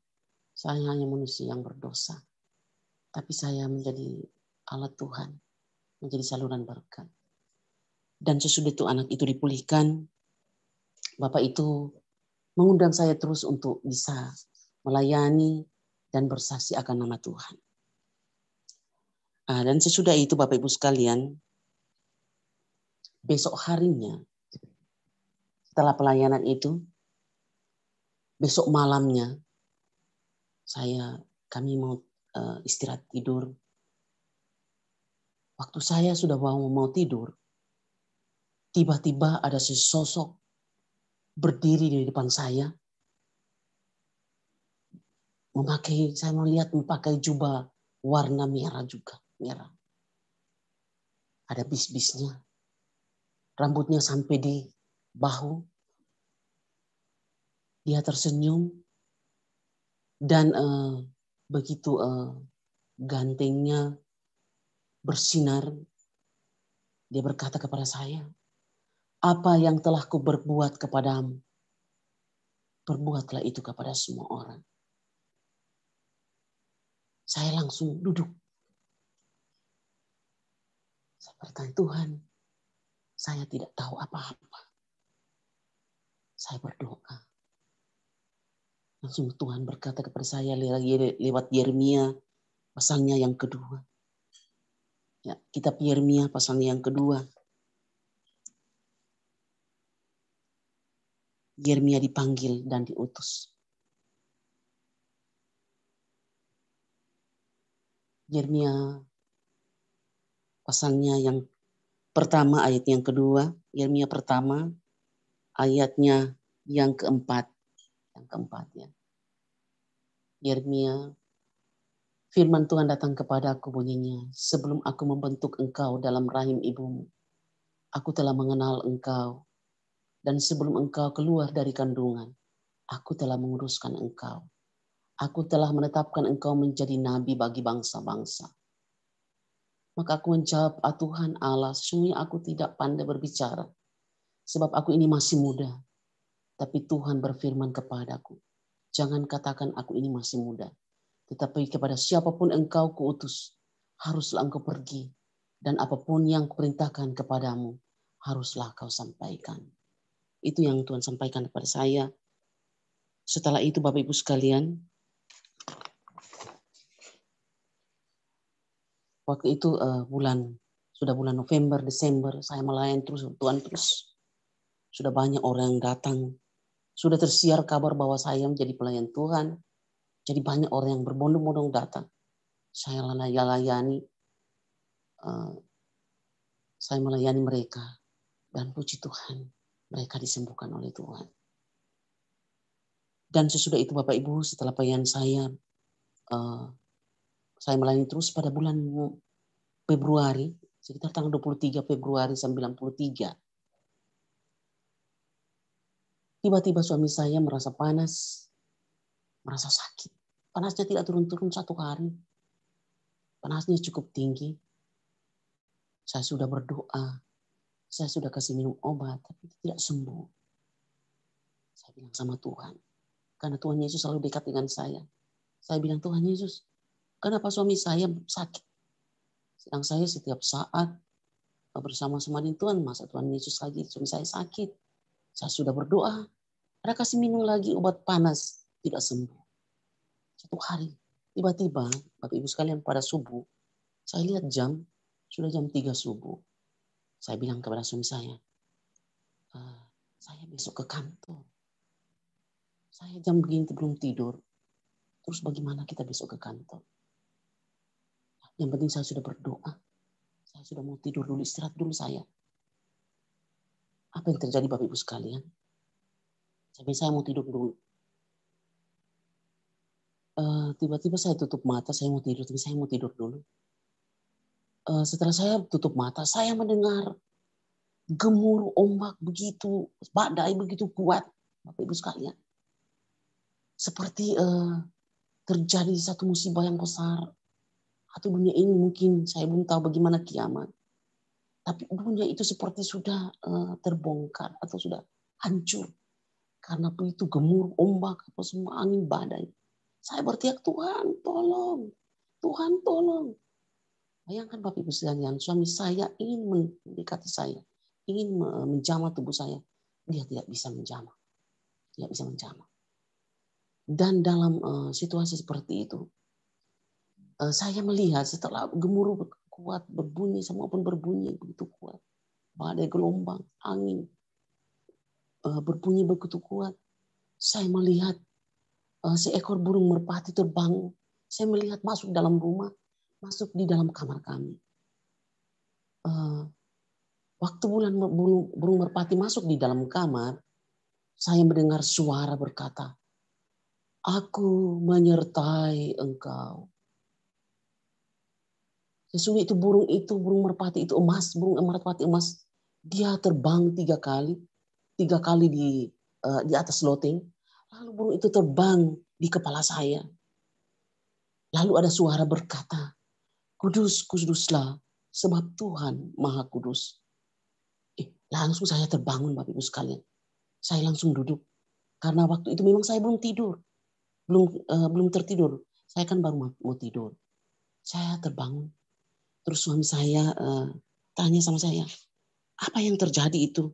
Saya hanya manusia yang berdosa. Tapi saya menjadi alat Tuhan. Menjadi saluran berkat. Dan sesudah itu anak itu dipulihkan, Bapak itu mengundang saya terus untuk bisa melayani dan bersaksi akan nama Tuhan. Dan sesudah itu Bapak Ibu sekalian, besok harinya, setelah pelayanan itu, besok malamnya, kami mau istirahat tidur. Waktu saya sudah mau tidur, tiba-tiba ada sesosok berdiri di depan saya. Saya melihat memakai jubah warna merah juga, merah. Ada bis-bisnya. Rambutnya sampai di bahu. Dia tersenyum. Dan begitu gantengnya bersinar. Dia berkata kepada saya, apa yang telah ku berbuat kepadamu, perbuatlah itu kepada semua orang. Saya langsung duduk. Saya bertanya, Tuhan, saya tidak tahu apa-apa. Saya berdoa. Langsung Tuhan berkata kepada saya lewat Yeremia pasalnya yang kedua. Ya, kitab Yeremia pasalnya yang kedua. Yeremia dipanggil dan diutus. Yeremia pasalnya yang pertama ayat yang kedua. Yeremia pertama ayatnya yang keempat. Yang keempat ya. Yeremia, firman Tuhan datang kepadaku bunyinya, sebelum aku membentuk engkau dalam rahim ibumu, aku telah mengenal engkau, dan sebelum engkau keluar dari kandungan, aku telah menguruskan engkau. Aku telah menetapkan engkau menjadi nabi bagi bangsa-bangsa. Maka aku menjawab, Tuhan Allah, sesungguhnya aku tidak pandai berbicara, sebab aku ini masih muda. Tapi Tuhan berfirman kepadaku, jangan katakan aku ini masih muda. Tetapi kepada siapapun engkau kuutus, haruslah engkau pergi. Dan apapun yang kuperintahkan kepadamu, haruslah kau sampaikan. Itu yang Tuhan sampaikan kepada saya. Setelah itu Bapak Ibu sekalian, Waktu itu sudah bulan November, Desember, saya melayani terus Tuhan terus. Sudah banyak orang yang datang. Sudah tersiar kabar bahwa saya menjadi pelayan Tuhan. Jadi banyak orang yang berbondong-bondong datang. Saya layani, saya melayani mereka. Dan puji Tuhan, mereka disembuhkan oleh Tuhan. Dan sesudah itu Bapak Ibu, setelah pelayanan saya melayani terus pada bulan Februari, sekitar tanggal 23 Februari 1993. Tiba-tiba suami saya merasa panas, merasa sakit. Panasnya tidak turun-turun 1 hari. Panasnya cukup tinggi. Saya sudah berdoa, saya sudah kasih minum obat, tapi tidak sembuh. Saya bilang sama Tuhan, karena Tuhan Yesus selalu dekat dengan saya. Saya bilang, Tuhan Yesus, kenapa suami saya sakit? Sedang saya setiap saat bersama-sama dengan Tuhan, masa Tuhan Yesus lagi suami saya sakit. Saya sudah berdoa, ada kasih minum lagi obat panas, tidak sembuh. 1 hari, tiba-tiba, Bapak Ibu sekalian pada subuh, saya lihat jam, sudah jam 3 subuh. Saya bilang kepada suami saya besok ke kantor. Saya jam begini belum tidur. Terus bagaimana kita besok ke kantor? Yang penting saya sudah berdoa. Saya sudah mau tidur dulu, istirahat dulu saya. Apa yang terjadi Bapak Ibu sekalian? Sampai saya mau tidur dulu. Tiba-tiba saya tutup mata, saya mau tidur, tapi saya mau tidur dulu. Setelah saya tutup mata, saya mendengar gemuruh ombak begitu, badai begitu kuat, Bapak Ibu sekalian. Seperti terjadi satu musibah yang besar. Atau dunia ini mungkin saya belum tahu bagaimana kiamat. Tapi dunia itu seperti sudah terbongkar atau sudah hancur. Karena itu gemuruh ombak, apa semua angin badai. Saya berteriak, Tuhan tolong, Tuhan tolong. Bayangkan Bapak Ibu sekalian, suami saya ingin mendekati saya, ingin menjamah tubuh saya. Dia tidak bisa menjamah. Tidak bisa menjamah. Dan dalam situasi seperti itu, saya melihat setelah gemuruh kuat berbunyi, semua pun berbunyi begitu kuat. Badai, gelombang, angin berbunyi begitu kuat. Saya melihat seekor burung merpati terbang. Saya melihat masuk dalam rumah, masuk di dalam kamar kami. Waktu burung merpati masuk di dalam kamar, saya mendengar suara berkata, Aku menyertai engkau. Sesungguhnya burung merpati itu emas, burung merpati emas. Dia terbang 3 kali. 3 kali di atas loteng. Lalu burung itu terbang di kepala saya. Lalu ada suara berkata, Kudus, kuduslah, sebab Tuhan Maha Kudus. Langsung saya terbangun Bapak Ibu sekalian. Saya langsung duduk. Karena waktu itu memang saya belum tidur. Belum tertidur. Saya kan baru mau tidur. Saya terbangun. Terus suami saya tanya sama saya, apa yang terjadi itu?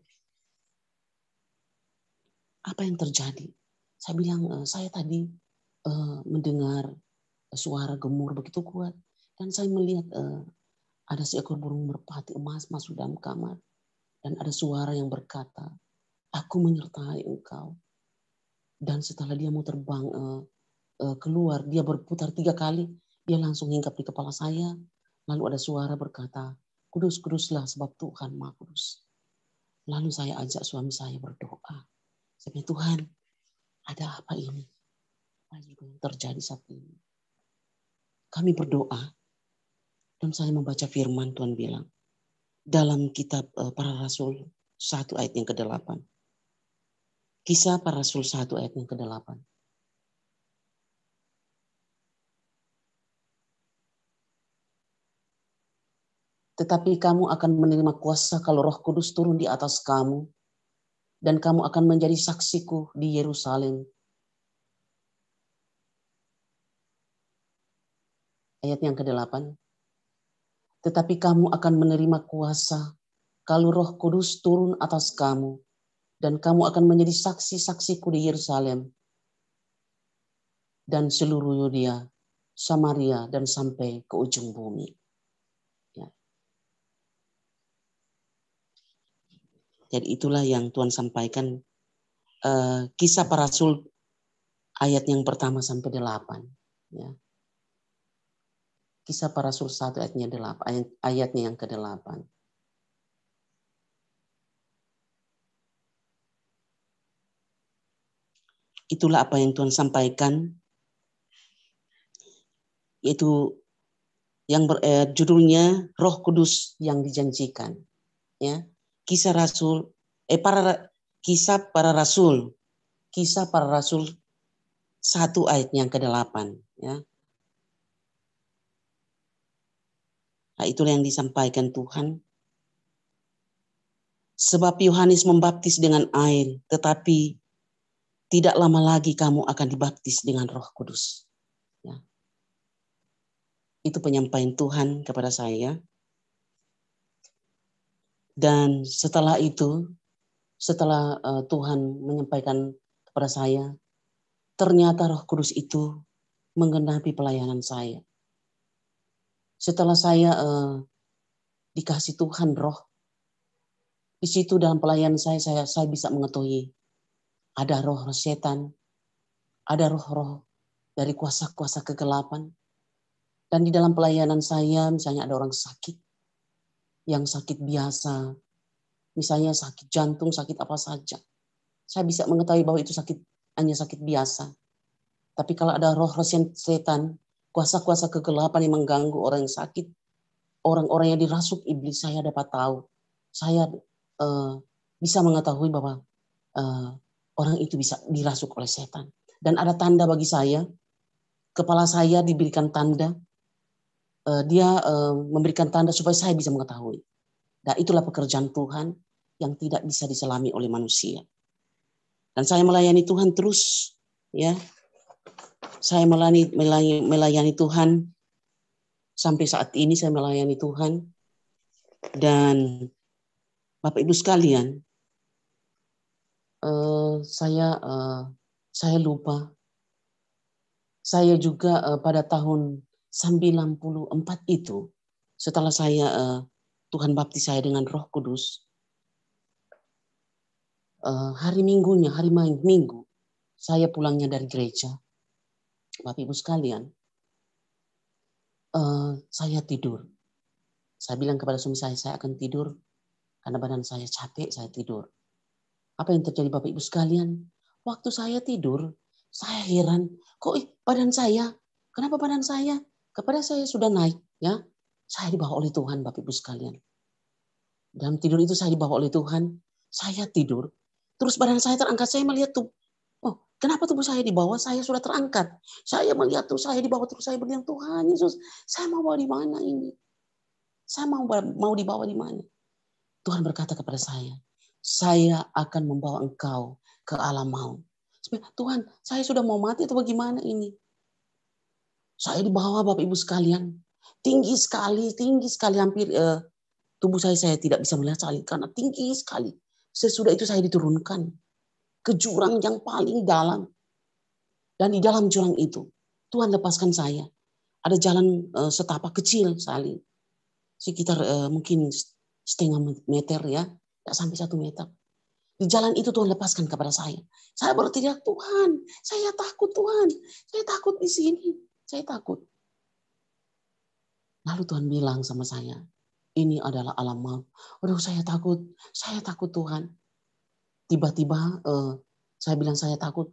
Apa yang terjadi? Saya bilang, saya tadi mendengar suara gemuruh begitu kuat. Dan saya melihat ada seekor burung merpati emas masuk dalam kamar. Dan ada suara yang berkata, aku menyertai engkau. Dan setelah dia mau terbang keluar, dia berputar 3 kali, dia langsung hinggap di kepala saya. Lalu ada suara berkata, Kudus, kuduslah sebab Tuhan Maha Kudus. Lalu saya ajak suami saya berdoa. Saya bilang, Tuhan, ada apa ini? Apa yang terjadi saat ini? Kami berdoa. Dan saya membaca firman Tuhan bilang. Dalam kitab Para Rasul 1 ayat yang ke-8. Kisah Para Rasul 1 ayat yang ke-8. Tetapi kamu akan menerima kuasa kalau Roh Kudus turun di atas kamu. Dan kamu akan menjadi saksiku di Yerusalem. Ayat yang ke-8. Tetapi kamu akan menerima kuasa kalau Roh Kudus turun atas kamu. Dan kamu akan menjadi saksi-saksiku di Yerusalem. Dan seluruh Yudea, Samaria, dan sampai ke ujung bumi. Jadi itulah yang Tuhan sampaikan, Kisah Para Rasul ayat yang pertama sampai 8. Ya. Kisah Para Rasul 1 ayatnya 8, ayatnya yang ke-8. Itulah apa yang Tuhan sampaikan, yaitu yang judulnya Roh Kudus yang dijanjikan. Ya, Kisah Para Rasul 1 ayat yang ke-8. Ya. Nah, itulah yang disampaikan Tuhan. Sebab Yohanes membaptis dengan air, tetapi tidak lama lagi kamu akan dibaptis dengan Roh Kudus. Ya. Itu penyampaian Tuhan kepada saya. Dan setelah itu, setelah Tuhan menyampaikan kepada saya, ternyata Roh Kudus itu menggenapi pelayanan saya. Setelah saya dikasih Tuhan Roh, di situ dalam pelayanan saya bisa mengetahui ada roh setan, ada roh-roh dari kuasa-kuasa kegelapan. Dan di dalam pelayanan saya, misalnya ada orang sakit, yang sakit biasa, misalnya sakit jantung, sakit apa saja. Saya bisa mengetahui bahwa itu hanya sakit biasa. Tapi kalau ada roh-roh setan, kuasa-kuasa kegelapan yang mengganggu orang yang sakit, orang-orang yang dirasuk iblis, saya dapat tahu. Saya bisa mengetahui bahwa orang itu bisa dirasuk oleh setan. Dan ada tanda bagi saya, kepala saya diberikan tanda, dia memberikan tanda supaya saya bisa mengetahui. Dan itulah pekerjaan Tuhan yang tidak bisa diselami oleh manusia. Dan saya melayani Tuhan terus, ya. Saya melayani Tuhan sampai saat ini, saya melayani Tuhan. Dan Bapak Ibu sekalian, saya lupa. Saya juga pada tahun 94 itu, setelah saya Tuhan baptis saya dengan Roh Kudus, hari Minggu, saya pulangnya dari gereja. Bapak Ibu sekalian, saya tidur. Saya bilang kepada suami saya akan tidur karena badan saya capek, saya tidur. Apa yang terjadi Bapak Ibu sekalian? Waktu saya tidur, saya heran, kok badan saya, kenapa badan saya? Kepada saya sudah naik, ya. Saya dibawa oleh Tuhan Bapak Ibu sekalian. Dalam tidur itu saya dibawa oleh Tuhan, saya tidur. Terus badan saya terangkat, saya melihat tuh, oh kenapa tubuh saya di bawah, saya sudah terangkat. Saya melihat tuh, saya di bawah, terus saya bilang, Tuhan Yesus, saya mau bawa di mana ini? Saya mau dibawa di mana? Tuhan berkata kepada saya akan membawa engkau ke alam maut. Tuhan, saya sudah mau mati atau bagaimana ini? Saya dibawa Bapak Ibu sekalian. Tinggi sekali hampir tubuh saya tidak bisa melihat sekali karena tinggi sekali. Sesudah itu saya diturunkan ke jurang yang paling dalam. Dan di dalam jurang itu, Tuhan lepaskan saya. Ada jalan setapak kecil sekali. Sekitar mungkin setengah meter ya, tidak sampai 1 meter. Di jalan itu Tuhan lepaskan kepada saya. Saya berteriak, Tuhan, saya takut Tuhan, saya takut di sini, saya takut. Lalu Tuhan bilang sama saya, ini adalah alam maut. Aduh, saya takut Tuhan. Tiba-tiba saya bilang saya takut.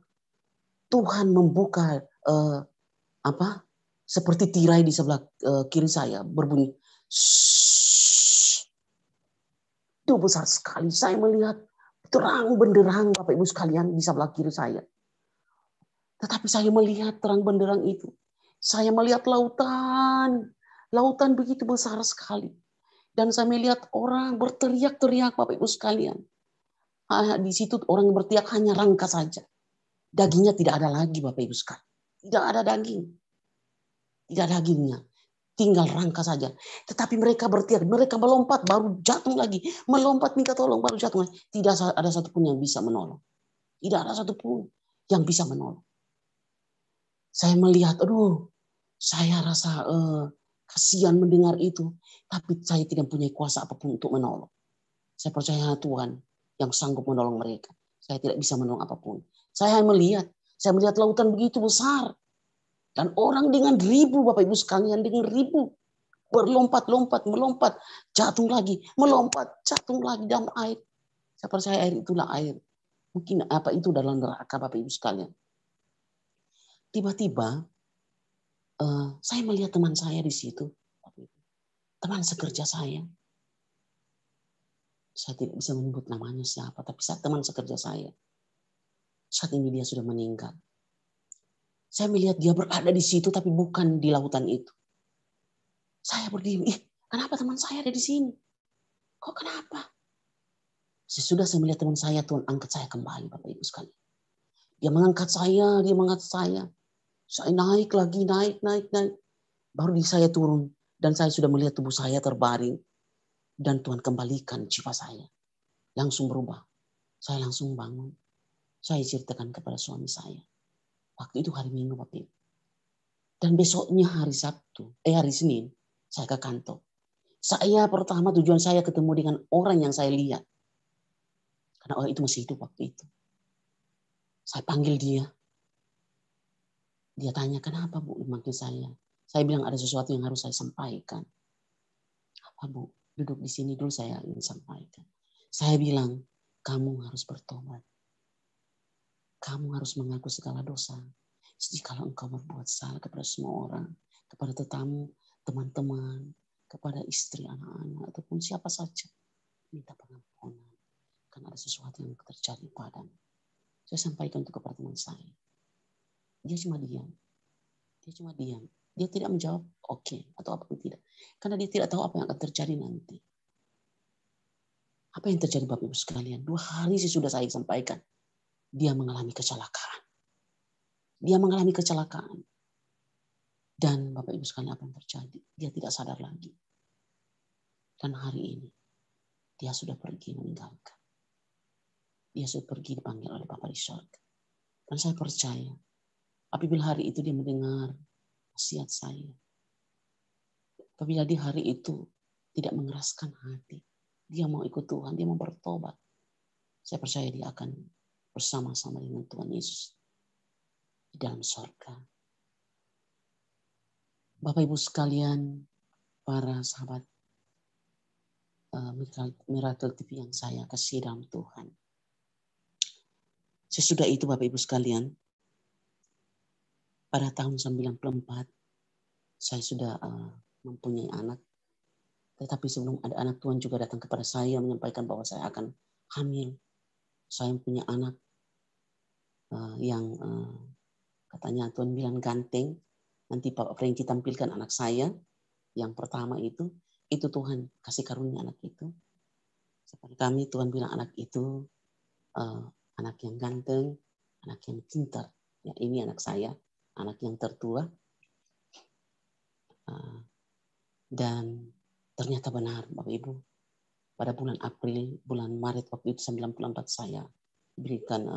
Tuhan membuka seperti tirai di sebelah kiri saya berbunyi. Itu besar sekali. Saya melihat terang benderang Bapak Ibu sekalian di sebelah kiri saya. Tetapi saya melihat terang benderang itu. Saya melihat lautan. Lautan begitu besar sekali. Dan saya melihat orang berteriak-teriak Bapak Ibu sekalian. Di situ orang yang berteriak hanya rangka saja. Dagingnya tidak ada lagi Bapak Ibu sekalian. Tidak ada daging. Tidak ada dagingnya. Tinggal rangka saja. Tetapi mereka berteriak, mereka melompat baru jatuh lagi. Melompat minta tolong baru jatuh lagi. Tidak ada satupun yang bisa menolong. Tidak ada satupun yang bisa menolong. Saya melihat, aduh, saya rasa kasihan mendengar itu. Tapi saya tidak punya kuasa apapun untuk menolong. Saya percaya Tuhan. yang sanggup menolong mereka. Saya tidak bisa menolong apapun. Saya melihat lautan begitu besar. Dan orang dengan ribu, Bapak Ibu sekalian, dengan ribu. Berlompat-lompat, melompat, jatuh lagi, melompat, jatuh lagi dalam air. Saya percaya air itulah air. Mungkin apa itu dalam neraka, Bapak Ibu sekalian. Tiba-tiba saya melihat teman saya di situ. Teman sekerja saya. Saya tidak bisa menyebut namanya siapa, tapi teman sekerja saya. Saat ini dia sudah meninggal. Saya melihat dia berada di situ, tapi bukan di lautan itu. Saya berdiri, kenapa teman saya ada di sini? Kok kenapa? Sesudah saya melihat teman saya, Tuhan angkat saya kembali, Bapak Ibu sekalian. Dia mengangkat saya, dia mengangkat saya. Saya naik lagi, naik. Baru di saya turun, dan saya sudah melihat tubuh saya terbaring. Dan Tuhan kembalikan jiwa saya. Langsung berubah. Saya langsung bangun. Saya ceritakan kepada suami saya. Waktu itu hari Minggu, Bapak Ibu. Dan besoknya hari Senin, saya ke kantor. Saya pertama tujuan saya ketemu dengan orang yang saya lihat. Karena orang itu masih hidup waktu itu. Saya panggil dia. Dia tanya, kenapa Bu memanggil saya? Saya bilang ada sesuatu yang harus saya sampaikan. Apa Bu? Duduk di sini dulu, saya ingin sampaikan. Saya bilang, kamu harus bertobat. Kamu harus mengaku segala dosa. Jadi kalau engkau berbuat salah kepada semua orang, kepada tetamu, teman-teman, kepada istri, anak-anak, ataupun siapa saja, minta pengampunan. Karena ada sesuatu yang terjadi padamu. Saya sampaikan itu kepada teman saya. Dia cuma diam. Dia tidak menjawab oke atau apapun tidak. Karena dia tidak tahu apa yang akan terjadi nanti. Apa yang terjadi Bapak Ibu sekalian? 2 hari sesudah saya sampaikan. Dia mengalami kecelakaan. Dan Bapak Ibu sekalian apa yang terjadi? Dia tidak sadar lagi. Dan hari ini dia sudah pergi meninggalkan. Dia sudah pergi dipanggil oleh Bapa di surga. Dan saya percaya apabila hari itu dia mendengar wasiat saya. Apabila di hari itu tidak mengeraskan hati. Dia mau ikut Tuhan, dia mau bertobat. Saya percaya dia akan bersama-sama dengan Tuhan Yesus di dalam surga. Bapak Ibu sekalian, para sahabat Miracle TV yang saya kasih dalam Tuhan. Sesudah itu Bapak Ibu sekalian, pada tahun 94 saya sudah mempunyai anak. Tetapi sebelum ada anak, Tuhan juga datang kepada saya menyampaikan bahwa saya akan hamil. Saya punya anak yang katanya Tuhan bilang ganteng. Nanti Pak Franky tampilkan anak saya yang pertama itu Tuhan kasih karunia anak itu. Seperti kami Tuhan bilang anak itu anak yang ganteng, anak yang pintar. Ya, ini anak saya, anak yang tertua. Dan ternyata benar Bapak Ibu. Pada bulan Maret waktu itu 94 saya berikan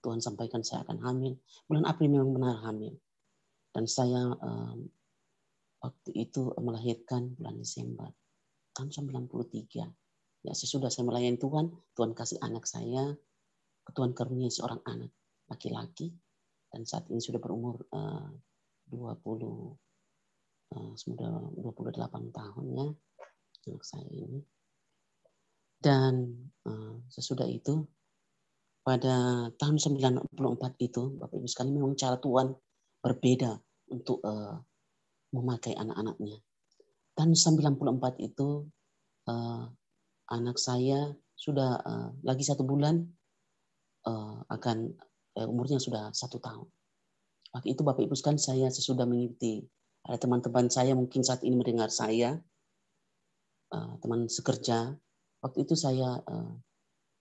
Tuhan sampaikan saya akan hamil. Bulan April memang benar hamil. Dan saya waktu itu melahirkan bulan Desember tahun 93. Ya, sesudah saya melayani Tuhan, Tuhan kasih anak saya, Tuhan karunia seorang anak laki-laki, dan saat ini sudah berumur 28 tahun ya, anak saya ini. Dan sesudah itu, pada tahun 94 itu, Bapak Ibu sekalian, memang cara Tuhan berbeda untuk memakai anak-anaknya. Tahun 94 itu, anak saya sudah lagi 1 bulan, umurnya sudah 1 tahun. Waktu itu Bapak Ibu sekalian, saya sesudah mengikuti, ada teman-teman saya mungkin saat ini mendengar saya, teman sekerja. Waktu itu saya,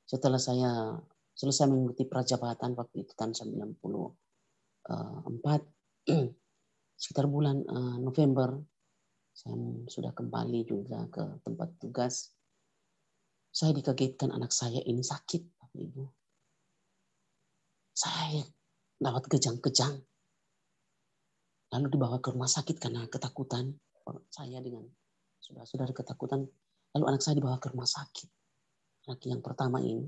setelah saya selesai mengikuti prajabatan waktu itu tahun 94, sekitar bulan November, saya sudah kembali juga ke tempat tugas. Saya dikagetkan anak saya ini sakit, Bapak Ibu. Saya dapat kejang-kejang. Lalu dibawa ke rumah sakit karena ketakutan. Saya dengan saudara-saudara ketakutan. Lalu anak saya dibawa ke rumah sakit. Anak yang pertama ini,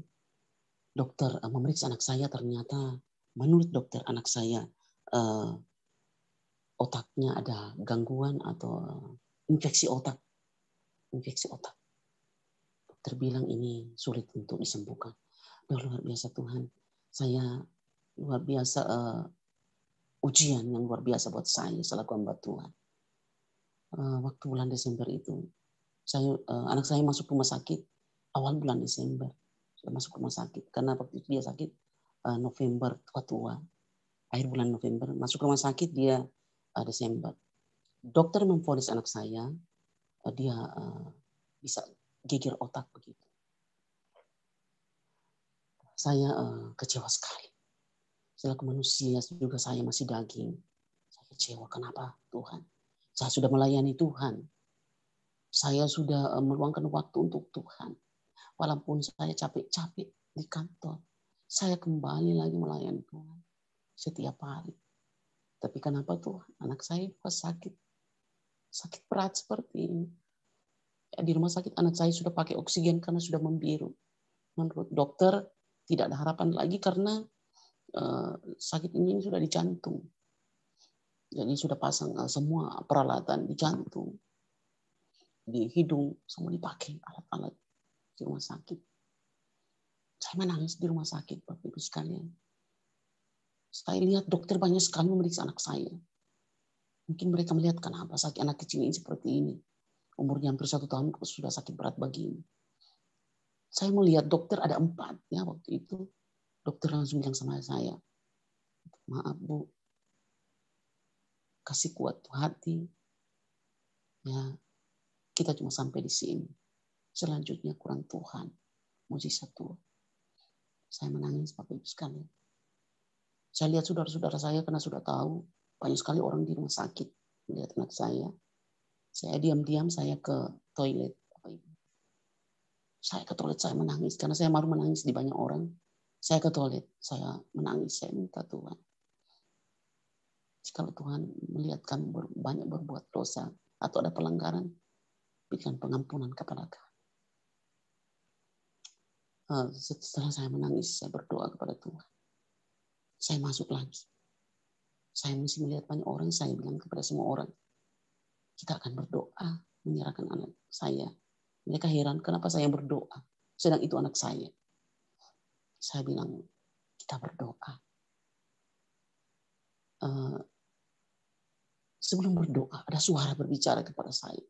dokter memeriksa anak saya, ternyata menurut dokter anak saya otaknya ada gangguan atau infeksi otak. Infeksi otak. Dokter bilang ini sulit untuk disembuhkan. Luar biasa Tuhan. Saya luar biasa ujian yang luar biasa buat saya selaku hamba Tuhan. Waktu bulan Desember itu, anak saya masuk rumah sakit awal bulan Desember. Sudah masuk rumah sakit karena waktu itu dia sakit November tua. Akhir bulan November masuk rumah sakit dia Desember. Dokter memvonis anak saya dia bisa geger otak begitu. Saya kecewa sekali. Selaku manusia juga saya masih daging. Saya kecewa. Kenapa Tuhan? Saya sudah melayani Tuhan. Saya sudah meluangkan waktu untuk Tuhan. Walaupun saya capek-capek di kantor. Saya kembali lagi melayani Tuhan. Setiap hari. Tapi kenapa Tuhan? Anak saya juga sakit. Sakit berat seperti ini. Di rumah sakit anak saya sudah pakai oksigen karena sudah membiru. Menurut dokter tidak ada harapan lagi karena sakit ini sudah di jantung. Jadi sudah pasang semua peralatan di jantung, di hidung, semua dipakai alat-alat di rumah sakit. Saya menangis di rumah sakit, Bapak Ibu sekalian. Saya lihat dokter banyak sekali memeriksa anak saya. Mungkin mereka melihat kenapa sakit anak kecil ini seperti ini. Umurnya hampir 1 tahun sudah sakit berat begini. Saya melihat dokter ada 4 ya waktu itu. Dokter langsung bilang sama saya, maaf Bu, kasih kuat hati. Ya, kita cuma sampai di sini. Selanjutnya kurang Tuhan. Mujizat Tuhan. Saya menangis Bapak Ibu sekalian. Saya lihat saudara-saudara saya karena sudah tahu banyak sekali orang di rumah sakit melihat anak saya. Saya diam-diam saya ke toilet Bapak Ibu. Saya ke toilet saya menangis karena saya malu menangis di banyak orang. Saya ke toilet, saya menangis, saya minta Tuhan. Kalau Tuhan melihat kami banyak berbuat dosa atau ada pelanggaran, berikan pengampunan kepada kami. Setelah saya menangis, saya berdoa kepada Tuhan. Saya masuk lagi. Saya mesti melihat banyak orang, saya bilang kepada semua orang, kita akan berdoa, menyerahkan anak saya. Mereka heran, kenapa saya berdoa? Sedang itu anak saya. Saya bilang, kita berdoa. Sebelum berdoa, ada suara berbicara kepada saya.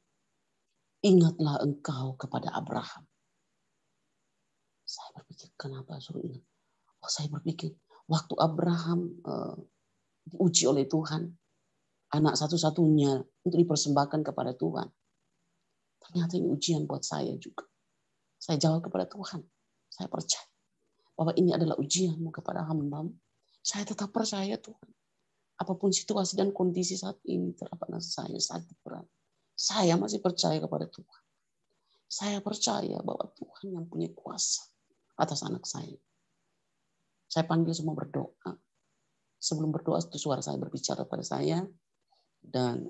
Ingatlah engkau kepada Abraham. Saya berpikir, kenapa suruh ingat? Oh, saya berpikir, waktu Abraham diuji oleh Tuhan, anak satu-satunya untuk dipersembahkan kepada Tuhan. Ternyata ini ujian buat saya juga. Saya jawab kepada Tuhan. Saya percaya bahwa ini adalah ujianmu kepada hamba-Mu. Saya tetap percaya Tuhan. Apapun situasi dan kondisi saat ini terhadap anak saya sakit berat. Saya masih percaya kepada Tuhan. Saya percaya bahwa Tuhan yang punya kuasa atas anak saya. Saya panggil semua berdoa. Sebelum berdoa, itu suara saya berbicara pada saya. Dan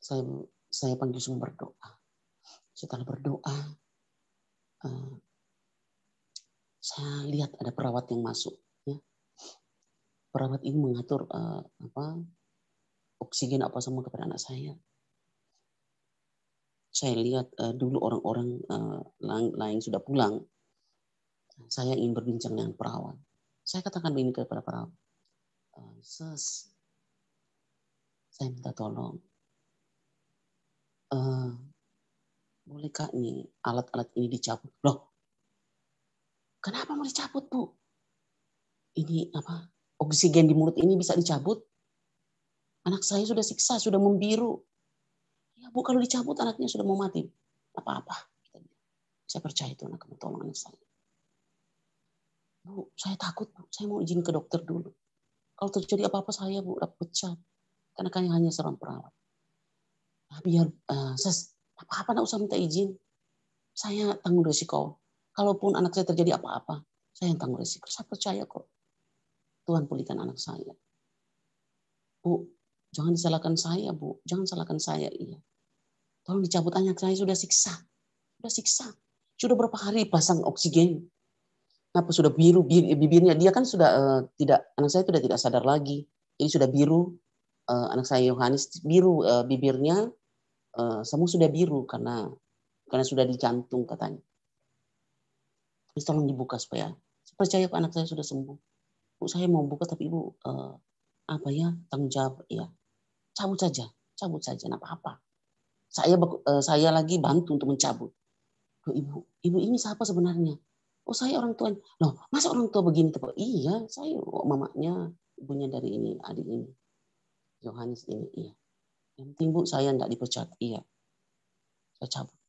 saya panggil semua berdoa. Setelah berdoa, saya lihat ada perawat yang masuk. Ya. Perawat ini mengatur oksigen apa semua kepada anak saya. Saya lihat dulu orang-orang lain sudah pulang. Saya ingin berbincang dengan perawat. Saya katakan begini kepada perawat. Sis, saya minta tolong. Bolehkah nih alat-alat ini dicabut? Loh, kenapa mau dicabut, Bu? Ini apa? Oksigen di mulut ini bisa dicabut? Anak saya sudah siksa, sudah membiru. Ya Bu, kalau dicabut anaknya sudah mau mati. Apa-apa. Saya percaya itu anak kamu tolong anak saya. Bu, saya takut Bu. Saya mau izin ke dokter dulu. Kalau terjadi apa-apa saya Bu, dapat pecat. Karena kan hanya seorang perawat. Nah, biar apa-apa enggak usah minta izin. Saya tanggung resiko. Kalaupun anak saya terjadi apa-apa, saya yang tanggung resiko. Saya percaya kok. Tuhan pulihkan anak saya. Bu, jangan disalahkan saya, Bu. Jangan salahkan saya, iya. Tolong dicabut anak saya sudah siksa. sudah siksa. Sudah berapa hari pasang oksigen. Apa sudah biru bibirnya, dia kan sudah tidak, anak saya sudah tidak sadar lagi. Jadi sudah biru, anak saya Yohanes biru bibirnya, semua sudah biru karena sudah di jantung katanya. Terus tolong dibuka supaya saya percaya anak saya sudah sembuh. Bu, saya mau buka tapi ibu apa ya, tanggung jawab ya. Cabut saja, enggak apa-apa. Saya lagi bantu untuk mencabut. Loh, ibu ini siapa sebenarnya? Oh, saya orang tua. Loh, masa orang tua begini? Iya, saya mamanya, ibunya dari ini, adik ini. Yohanes ini, iya. Yang penting Bu, saya enggak dipecat. Iya. Saya cabut.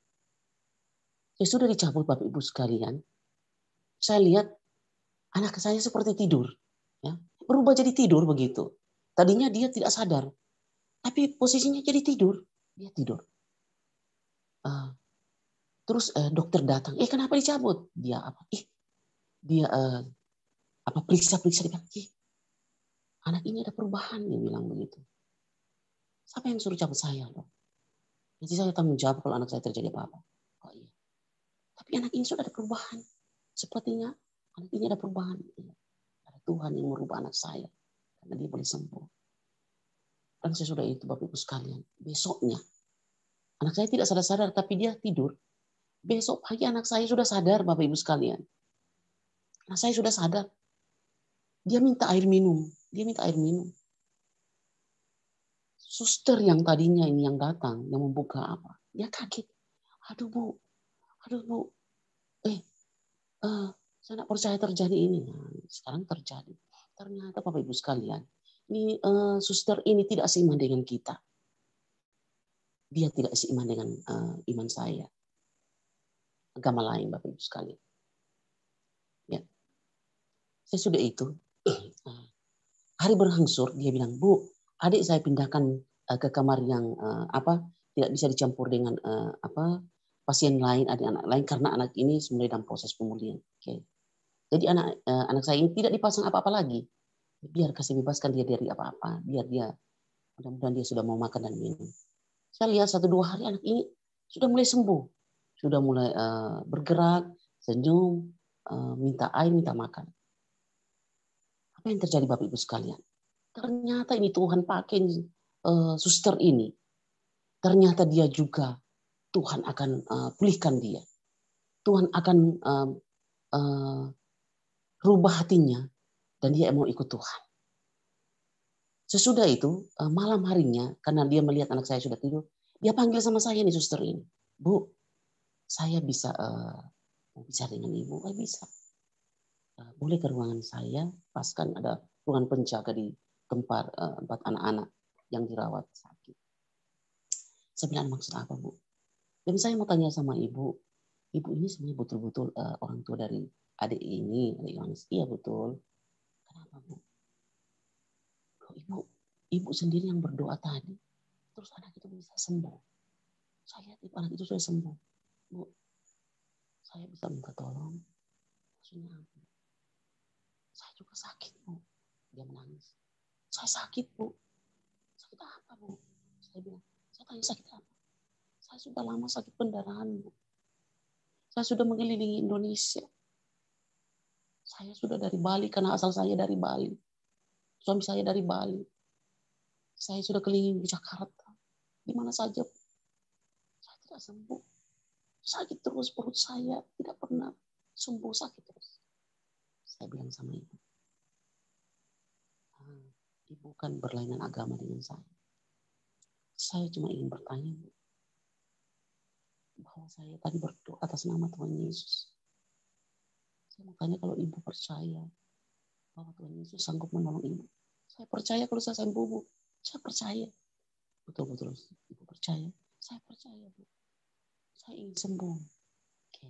Ya sudah dicabut Bapak Ibu sekalian. Saya lihat anak saya seperti tidur. Ya. Berubah jadi tidur begitu. Tadinya dia tidak sadar. Tapi posisinya jadi tidur. Dia tidur. Terus dokter datang. Kenapa dicabut? Dia apa? Dia apa periksa-periksa. Dia bilang, anak ini ada perubahan. Dia bilang begitu. Siapa yang suruh cabut saya? Dok? Nanti saya tanggung jawab kalau anak saya terjadi apa-apa. Oh iya. Tapi anak ini sudah ada perubahan. Sepertinya anak ini ada perubahan. Ada Tuhan yang merubah anak saya. Karena dia boleh sembuh. Dan sesudah itu Bapak Ibu sekalian. Besoknya. Anak saya tidak sadar-sadar tapi dia tidur. Besok pagi anak saya sudah sadar Bapak Ibu sekalian. Anak saya sudah sadar. Dia minta air minum. Suster yang tadinya ini yang datang. Yang membuka apa. Dia kaget. Aduh bu. Saya tidak percaya terjadi ini. Nah, sekarang terjadi. Ternyata Bapak Ibu sekalian, ini suster ini tidak seiman dengan kita. Dia tidak seiman dengan iman saya. Agama lain Bapak Ibu sekalian. Ya. Saya sudah itu. Hari berangsur, dia bilang, Bu, adik saya pindahkan ke kamar yang tidak bisa dicampur dengan pasien lain, anak lain, karena anak ini mulai dalam proses pemulihan. Okay. Jadi anak saya ini tidak dipasang apa-apa lagi. Biar kasih bebaskan dia dari apa-apa. Biar dia, mudah-mudahan dia sudah mau makan dan minum. Saya lihat 1-2 hari anak ini sudah mulai sembuh. Sudah mulai bergerak, senyum, minta air, minta makan. Apa yang terjadi Bapak Ibu sekalian? Ternyata ini Tuhan pakai suster ini. Ternyata dia juga, Tuhan akan pulihkan dia. Tuhan akan rubah hatinya. Dan dia mau ikut Tuhan. Sesudah itu, malam harinya, karena dia melihat anak saya sudah tidur, dia panggil sama saya nih suster ini. Bu, saya bisa mau bicara dengan ibu? Bisa. Boleh ke ruangan saya, pas kan ada ruangan penjaga di tempat anak-anak yang dirawat sakit. Saya bilang, maksud apa Bu? Dan saya mau tanya sama ibu ini sebenarnya betul-betul orang tua dari adik ini, adik Yohanes. Iya betul. Kenapa Bu? Ibu sendiri yang berdoa tadi, terus anak itu bisa sembuh. Saya lihat anak itu sudah sembuh. Bu, saya bisa minta tolong. Maksudnya apa? Saya juga sakit Bu. Dia menangis. Saya sakit Bu. Sakit apa Bu? Saya bilang, saya tanya sakit apa? Saya sudah lama sakit pendarahan Bu. Saya sudah mengelilingi Indonesia. Saya sudah dari Bali, karena asal saya dari Bali. Suami saya dari Bali. Saya sudah keliling di Jakarta. Di mana saja Bu. Saya tidak sembuh. Sakit terus perut saya. Tidak pernah sembuh, sakit terus. Saya bilang sama ibu. Ibu kan berlainan agama dengan saya. Saya cuma ingin bertanya, Bu, bahwa saya tadi berdoa atas nama Tuhan Yesus. Saya mau tanya kalau ibu percaya bahwa Tuhan Yesus sanggup menolong ibu. Saya percaya kalau saya sembuh, Bu. Saya percaya. Betul-betul ibu percaya. Saya percaya, Bu. Saya ingin sembuh. Oke.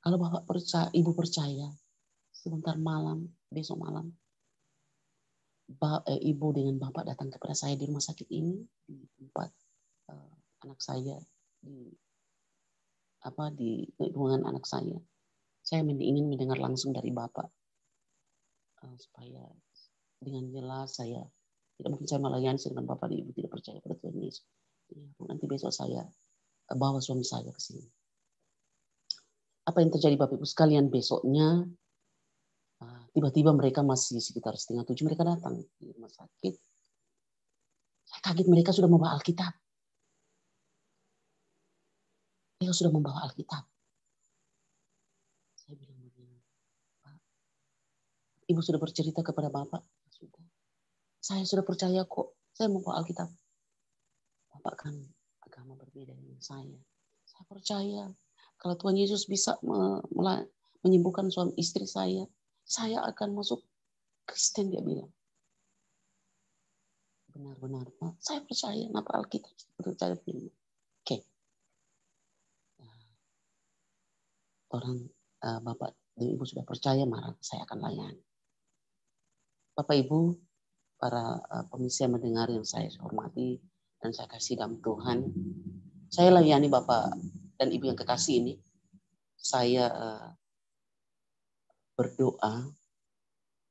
Kalau Bapak percaya, ibu percaya, sebentar malam, besok malam, ibu dengan Bapak datang kepada saya di rumah sakit ini, di tempat anak saya, di ruangan anak saya. Saya ingin mendengar langsung dari Bapak, supaya dengan jelas saya tidak mungkin saya melayani dengan Bapak dan Ibu tidak percaya pada Tuhan Yesus. Nanti besok saya bawa suami saya ke sini. Apa yang terjadi Bapak Ibu sekalian besoknya, tiba-tiba mereka masih sekitar 6:30 mereka datang di rumah sakit. Saya kaget mereka sudah membawa Alkitab. Mereka sudah membawa Alkitab. Saya bilang begini, Pak, Ibu sudah bercerita kepada Bapak? Sudah. Saya sudah percaya kok, saya membawa Alkitab. Bapak kan agama berbeda dengan saya. Saya percaya kalau Tuhan Yesus bisa menyembuhkan suami istri saya akan masuk Kristen, dia bilang. Benar-benar, Pak. Saya percaya, kenapa Alkitab percaya firman. Oke. Orang Bapak dan Ibu sudah percaya, maka saya akan layani. Bapak Ibu, para pemirsa yang mendengar yang saya hormati dan saya kasih dalam Tuhan, saya layani Bapak dan Ibu yang kekasih ini. Saya berdoa.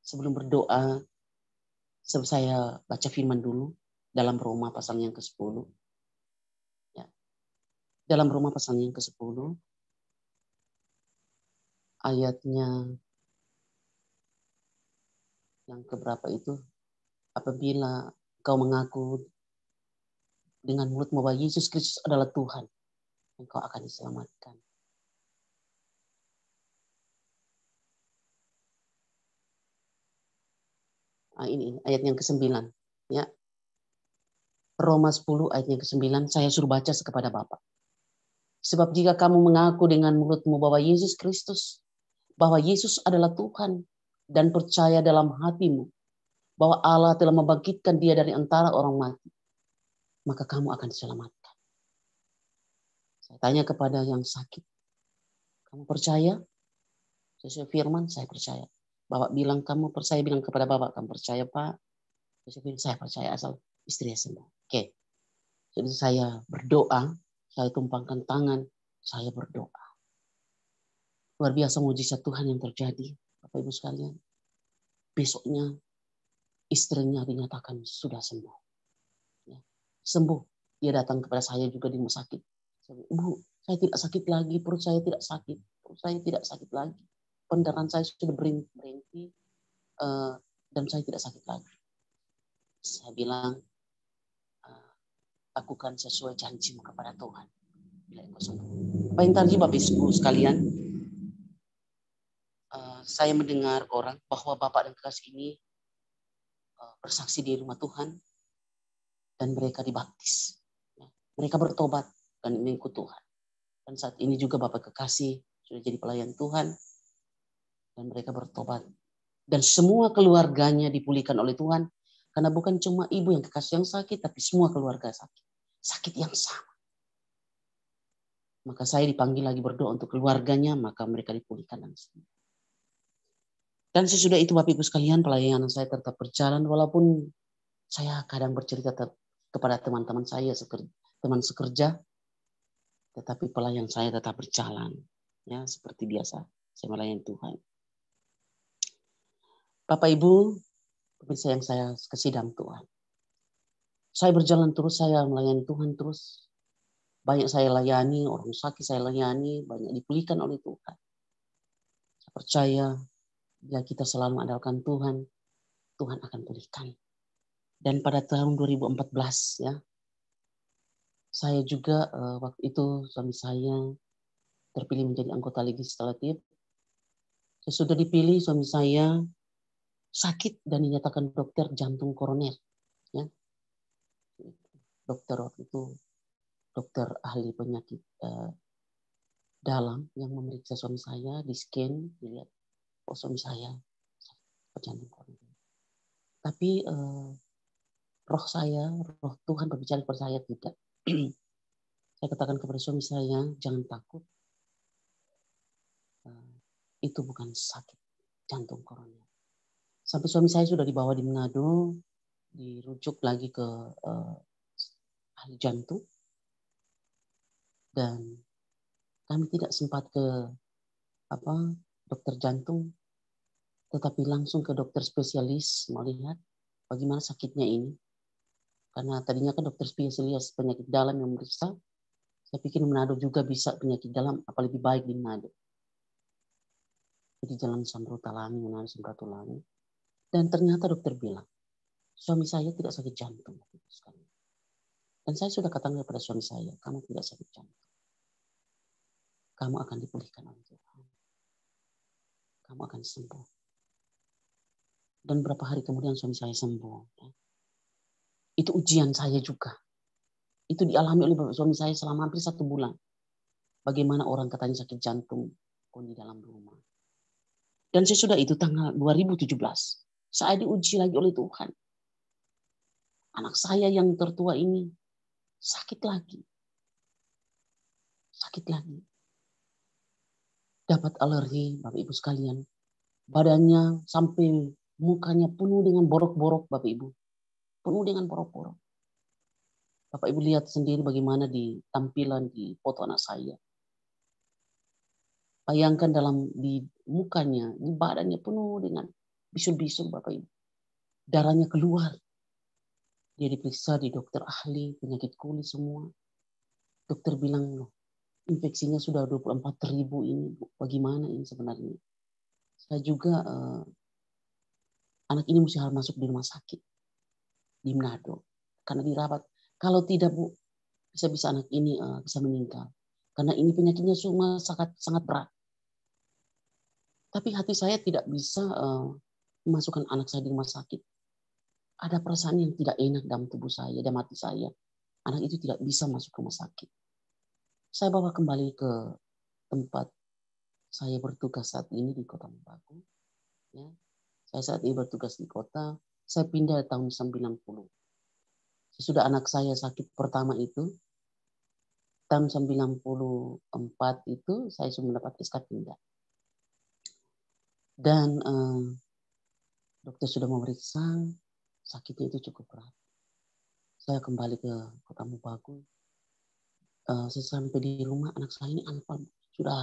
Sebelum berdoa, saya baca firman dulu dalam Roma pasal yang ke-10. Ya. Dalam Roma pasal yang ke-10, ayatnya yang keberapa itu? Apabila kau mengaku dengan mulutmu bahwa Yesus Kristus adalah Tuhan, engkau akan diselamatkan. Ini ayat yang ke-9. Ya. Roma 10 ayat yang ke-9, saya suruh baca kepada Bapak. Sebab jika kamu mengaku dengan mulutmu bahwa Yesus Kristus, bahwa Yesus adalah Tuhan, dan percaya dalam hatimu bahwa Allah telah membangkitkan dia dari antara orang mati, maka kamu akan diselamatkan. Saya tanya kepada yang sakit, kamu percaya? Sesuai firman, saya percaya. Bapak bilang, kamu percaya, bilang kepada Bapak, kamu percaya Pak? Saya percaya asal istri sembuh. Oke. Jadi saya berdoa, saya tumpangkan tangan, saya berdoa. Luar biasa mujizat Tuhan yang terjadi, Bapak Ibu sekalian. Besoknya istrinya dinyatakan sudah sembuh. Ya. Sembuh. Dia datang kepada saya juga di rumah sakit. Bu, saya tidak sakit lagi, perut saya tidak sakit. Perut saya tidak sakit lagi. Pendarahan saya sudah berhenti dan saya tidak sakit lagi. Saya bilang, lakukan sesuai janjimu kepada Tuhan. Bila engkau sembuh. Apa yang terjadi Bapak Ibu sekalian? Saya mendengar orang bahwa Bapak dan kekasih ini bersaksi di rumah Tuhan dan mereka dibaptis. Mereka bertobat dan mengikut Tuhan. Dan saat ini juga Bapak kekasih sudah jadi pelayan Tuhan dan mereka bertobat. Dan semua keluarganya dipulihkan oleh Tuhan. Karena bukan cuma ibu yang kekasih yang sakit, tapi semua keluarga sakit. Sakit yang sama. Maka saya dipanggil lagi berdoa untuk keluarganya, maka mereka dipulihkan dan sembuh. Dan sesudah itu Bapak Ibu sekalian, pelayanan saya tetap berjalan walaupun saya kadang bercerita kepada teman-teman saya, teman sekerja, tetapi pelayanan saya tetap berjalan. Ya, seperti biasa, saya melayani Tuhan. Bapak Ibu, pemirsa yang saya kasih dalam Tuhan. Saya berjalan terus, saya melayani Tuhan terus. Banyak saya layani, orang sakit saya layani, banyak dipulihkan oleh Tuhan. Saya percaya, bila kita selalu mengandalkan Tuhan, Tuhan akan pulihkan. Dan pada tahun 2014 ya, saya juga waktu itu suami saya terpilih menjadi anggota legislatif. Sesudah dipilih suami saya sakit dan dinyatakan dokter jantung koroner. Ya. Dokter waktu itu, dokter ahli penyakit dalam yang memeriksa suami saya, di scan, dilihat, oh suami saya jantung koroner. Tapi roh Tuhan berbicara kepada saya tidak. Saya katakan kepada suami saya, jangan takut. Itu bukan sakit jantung koroner. Sampai suami saya sudah dibawa di Manado, dirujuk lagi ke ahli jantung. Dan kami tidak sempat ke dokter jantung, tetapi langsung ke dokter spesialis melihat bagaimana sakitnya ini. Karena tadinya kan dokter spesialis penyakit dalam yang memeriksa. Saya pikir Manado juga bisa penyakit dalam, apa lebih baik di Manado. di Jalan Samratulangi, Menara Samratulangi. Dan ternyata dokter bilang, suami saya tidak sakit jantung. Dan saya sudah katakan kepada suami saya, kamu tidak sakit jantung. Kamu akan dipulihkan oleh Tuhan. Kamu akan sembuh. Dan beberapa hari kemudian suami saya sembuh. Itu ujian saya juga. Itu dialami oleh suami saya selama hampir 1 bulan. Bagaimana orang katanya sakit jantung di dalam rumah. Dan sesudah itu tanggal 2017, saya diuji lagi oleh Tuhan. Anak saya yang tertua ini sakit lagi. Sakit lagi. Dapat alergi, Bapak Ibu sekalian. Badannya sampai mukanya penuh dengan borok-borok, Bapak Ibu. Penuh dengan borok-borok. Bapak Ibu lihat sendiri bagaimana di tampilan di foto anak saya. Bayangkan di mukanya, di badannya penuh dengan bisul-bisul, Bapak Ibu. Darahnya keluar. Dia diperiksa di dokter ahli, penyakit kulit semua. Dokter bilang, loh, infeksinya sudah 24.000 ini. Bagaimana ini sebenarnya? Saya juga, anak ini mesti harus masuk di rumah sakit. Di Manado. Karena dirawat. Kalau tidak, Bu, bisa-bisa anak ini bisa meninggal. Karena ini penyakitnya semua sangat berat. Tapi hati saya tidak bisa memasukkan anak saya di rumah sakit. Ada perasaan yang tidak enak dalam tubuh saya, dalam hati saya. Anak itu tidak bisa masuk ke rumah sakit. Saya bawa kembali ke tempat saya bertugas saat ini di Kota Mobagu. Ya. Saya saat ini bertugas di kota. Saya pindah tahun 90. Sesudah anak saya sakit pertama itu, tahun 94 itu saya sudah mendapat SK pindah. Dan dokter sudah memeriksa, sakitnya itu cukup berat. Saya kembali ke Kota Mobagu. Saya sampai di rumah, anak saya ini sudah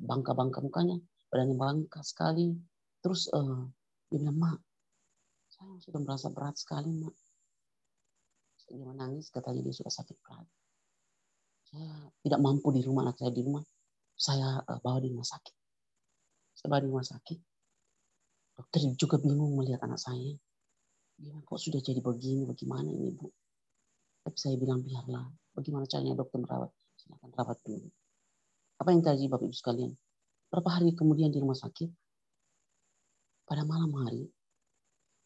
bangka-bangka mukanya, badannya bangka sekali. Terus dia bilang, Mak, saya sudah merasa berat sekali, Mak. Dia menangis, katanya dia sudah sakit berat. Saya tidak mampu di rumah, anak saya di rumah. Saya bawa di rumah sakit. Saya bawa di rumah sakit. Dokter juga bingung melihat anak saya. Dia bilang, kok sudah jadi begini, bagaimana ini, Bu? Tapi saya bilang, biarlah. Bagaimana caranya dokter merawat? Silakan rawat dulu. Apa yang terjadi, Bapak Ibu sekalian? Berapa hari kemudian di rumah sakit, pada malam hari,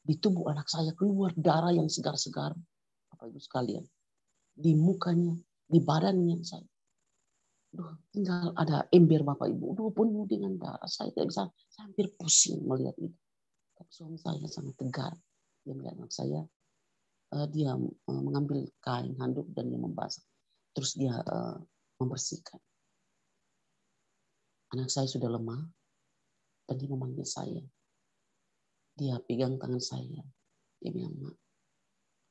di tubuh anak saya keluar darah yang segar-segar, Bapak Ibu sekalian. Di mukanya, di badannya saya. Tinggal ada ember, Bapak Ibu. Penuh dengan darah. Saya tidak bisa, saya hampir pusing melihat itu. Tapi suami saya sangat tegar. Dia melihat anak saya, dia mengambil kain handuk dan dia membasuh. Terus dia membersihkan. Anak saya sudah lemah dan dia memanggil saya. Dia pegang tangan saya. Dia bilang, Mak,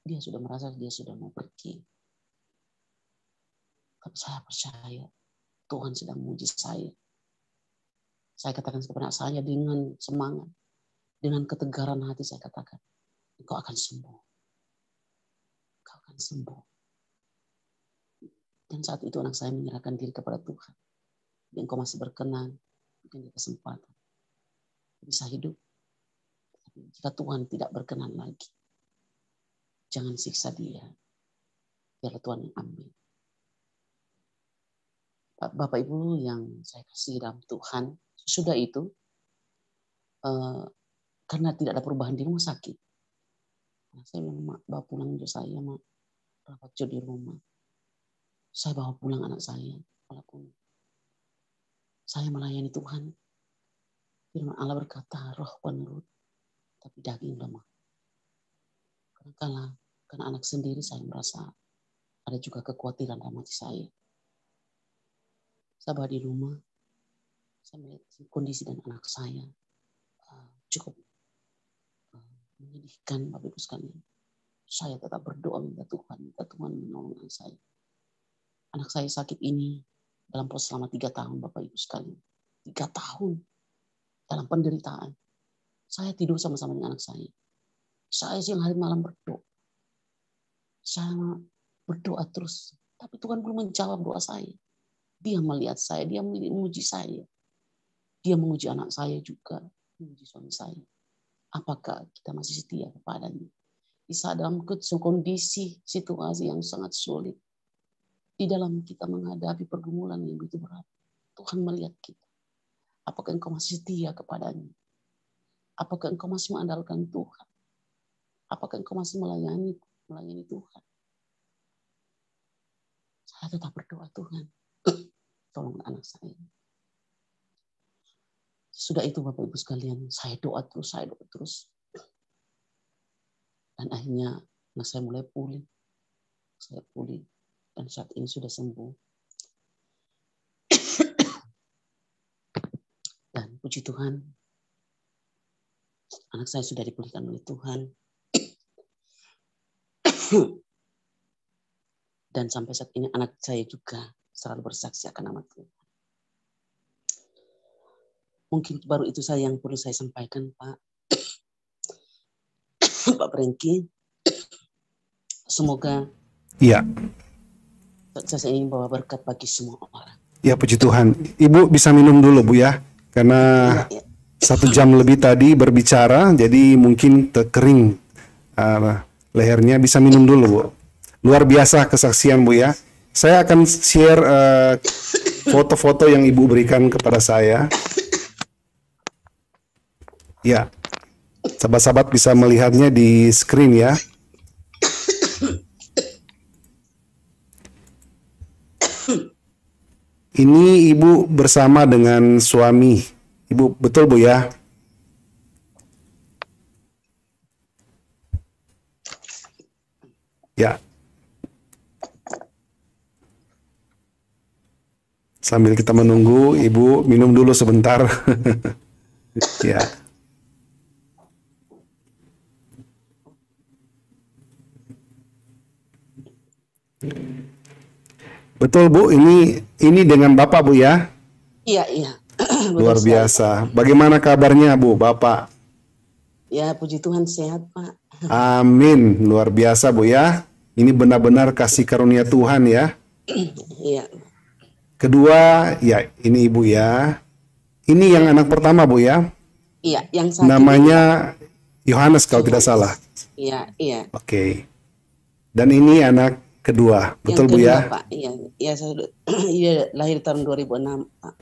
dia sudah merasa dia sudah mau pergi. Tapi saya percaya Tuhan sedang menguji saya. Saya katakan kepada saya dengan semangat, dengan ketegaran hati saya katakan, engkau akan sembuh. Engkau akan sembuh. Dan saat itu anak saya menyerahkan diri kepada Tuhan. Dan engkau masih berkenan, dengan kesempatan. Bisa hidup. Tapi jika Tuhan tidak berkenan lagi, jangan siksa dia. Biarlah Tuhan yang ambil. Bapak Ibu yang saya kasih dalam Tuhan, sudah itu, karena tidak ada perubahan di rumah sakit. Nah, saya bilang, Mak, bawa pulang untuk saya, Mak. Rawat di rumah. Saya bawa pulang anak saya. Walaupun saya melayani Tuhan. Firman Allah berkata, roh penurut, tapi daging lemah. Karena anak sendiri saya merasa ada juga kekhawatiran dalam hati saya. Saya bawa di rumah. Saya melihat kondisi dan anak saya cukup menyedihkan, Bapak Ibu sekalian. Saya tetap berdoa minta Tuhan menolong anak saya. Anak saya sakit ini dalam proses selama 3 tahun, Bapak Ibu sekalian. 3 tahun dalam penderitaan. Saya tidur sama-sama dengan anak saya. Saya siang hari malam berdoa. Saya berdoa terus. Tapi Tuhan belum menjawab doa saya. Dia melihat saya, dia memuji saya. Dia menguji anak saya juga, menguji suami saya. Apakah kita masih setia kepadanya? Di saat dalam kondisi situasi yang sangat sulit, di dalam kita menghadapi pergumulan yang begitu berat, Tuhan melihat kita. Apakah engkau masih setia kepadanya? Apakah engkau masih mengandalkan Tuhan? Apakah engkau masih melayani Tuhan? Saya tetap berdoa, Tuhan, tolong anak saya. Sudah itu Bapak Ibu sekalian, saya doa terus. Dan akhirnya anak saya mulai pulih. Saya pulih dan saat ini sudah sembuh. Dan puji Tuhan, anak saya sudah dipulihkan oleh Tuhan. Dan sampai saat ini anak saya juga selalu bersaksi akan nama Tuhan. Mungkin baru itu saja yang perlu saya sampaikan, Pak. Pak Franky. Semoga saya ingin bawa berkat bagi semua orang. Ya, puji Tuhan. Ibu bisa minum dulu, Bu, ya. Karena 1 jam lebih tadi berbicara, jadi mungkin terkering lehernya. Bisa minum dulu, Bu. Luar biasa kesaksian, Bu, ya. Saya akan share foto-foto yang Ibu berikan kepada saya. Ya, sahabat-sahabat bisa melihatnya di screen, ya. Ini Ibu bersama dengan suami. Ibu, betul, Bu, ya? Ya. Sambil kita menunggu, Ibu minum dulu sebentar. Ya. Betul, Bu, ini dengan Bapak, Bu, ya? Iya. Luar biasa. Bagaimana kabarnya, Bu, Bapak? Ya, puji Tuhan sehat, Pak. Amin. Luar biasa, Bu, ya. Ini benar-benar kasih karunia Tuhan, ya. Iya. Kedua, ya, ini Ibu, ya. Ini yang anak pertama, Bu, ya? Iya, yang satu. Namanya Yohanes kalau tidak salah. Iya. Oke. Dan ini anak kedua, betul, Bu, ya? Pak. Iya, saya lahir tahun 2006, Pak.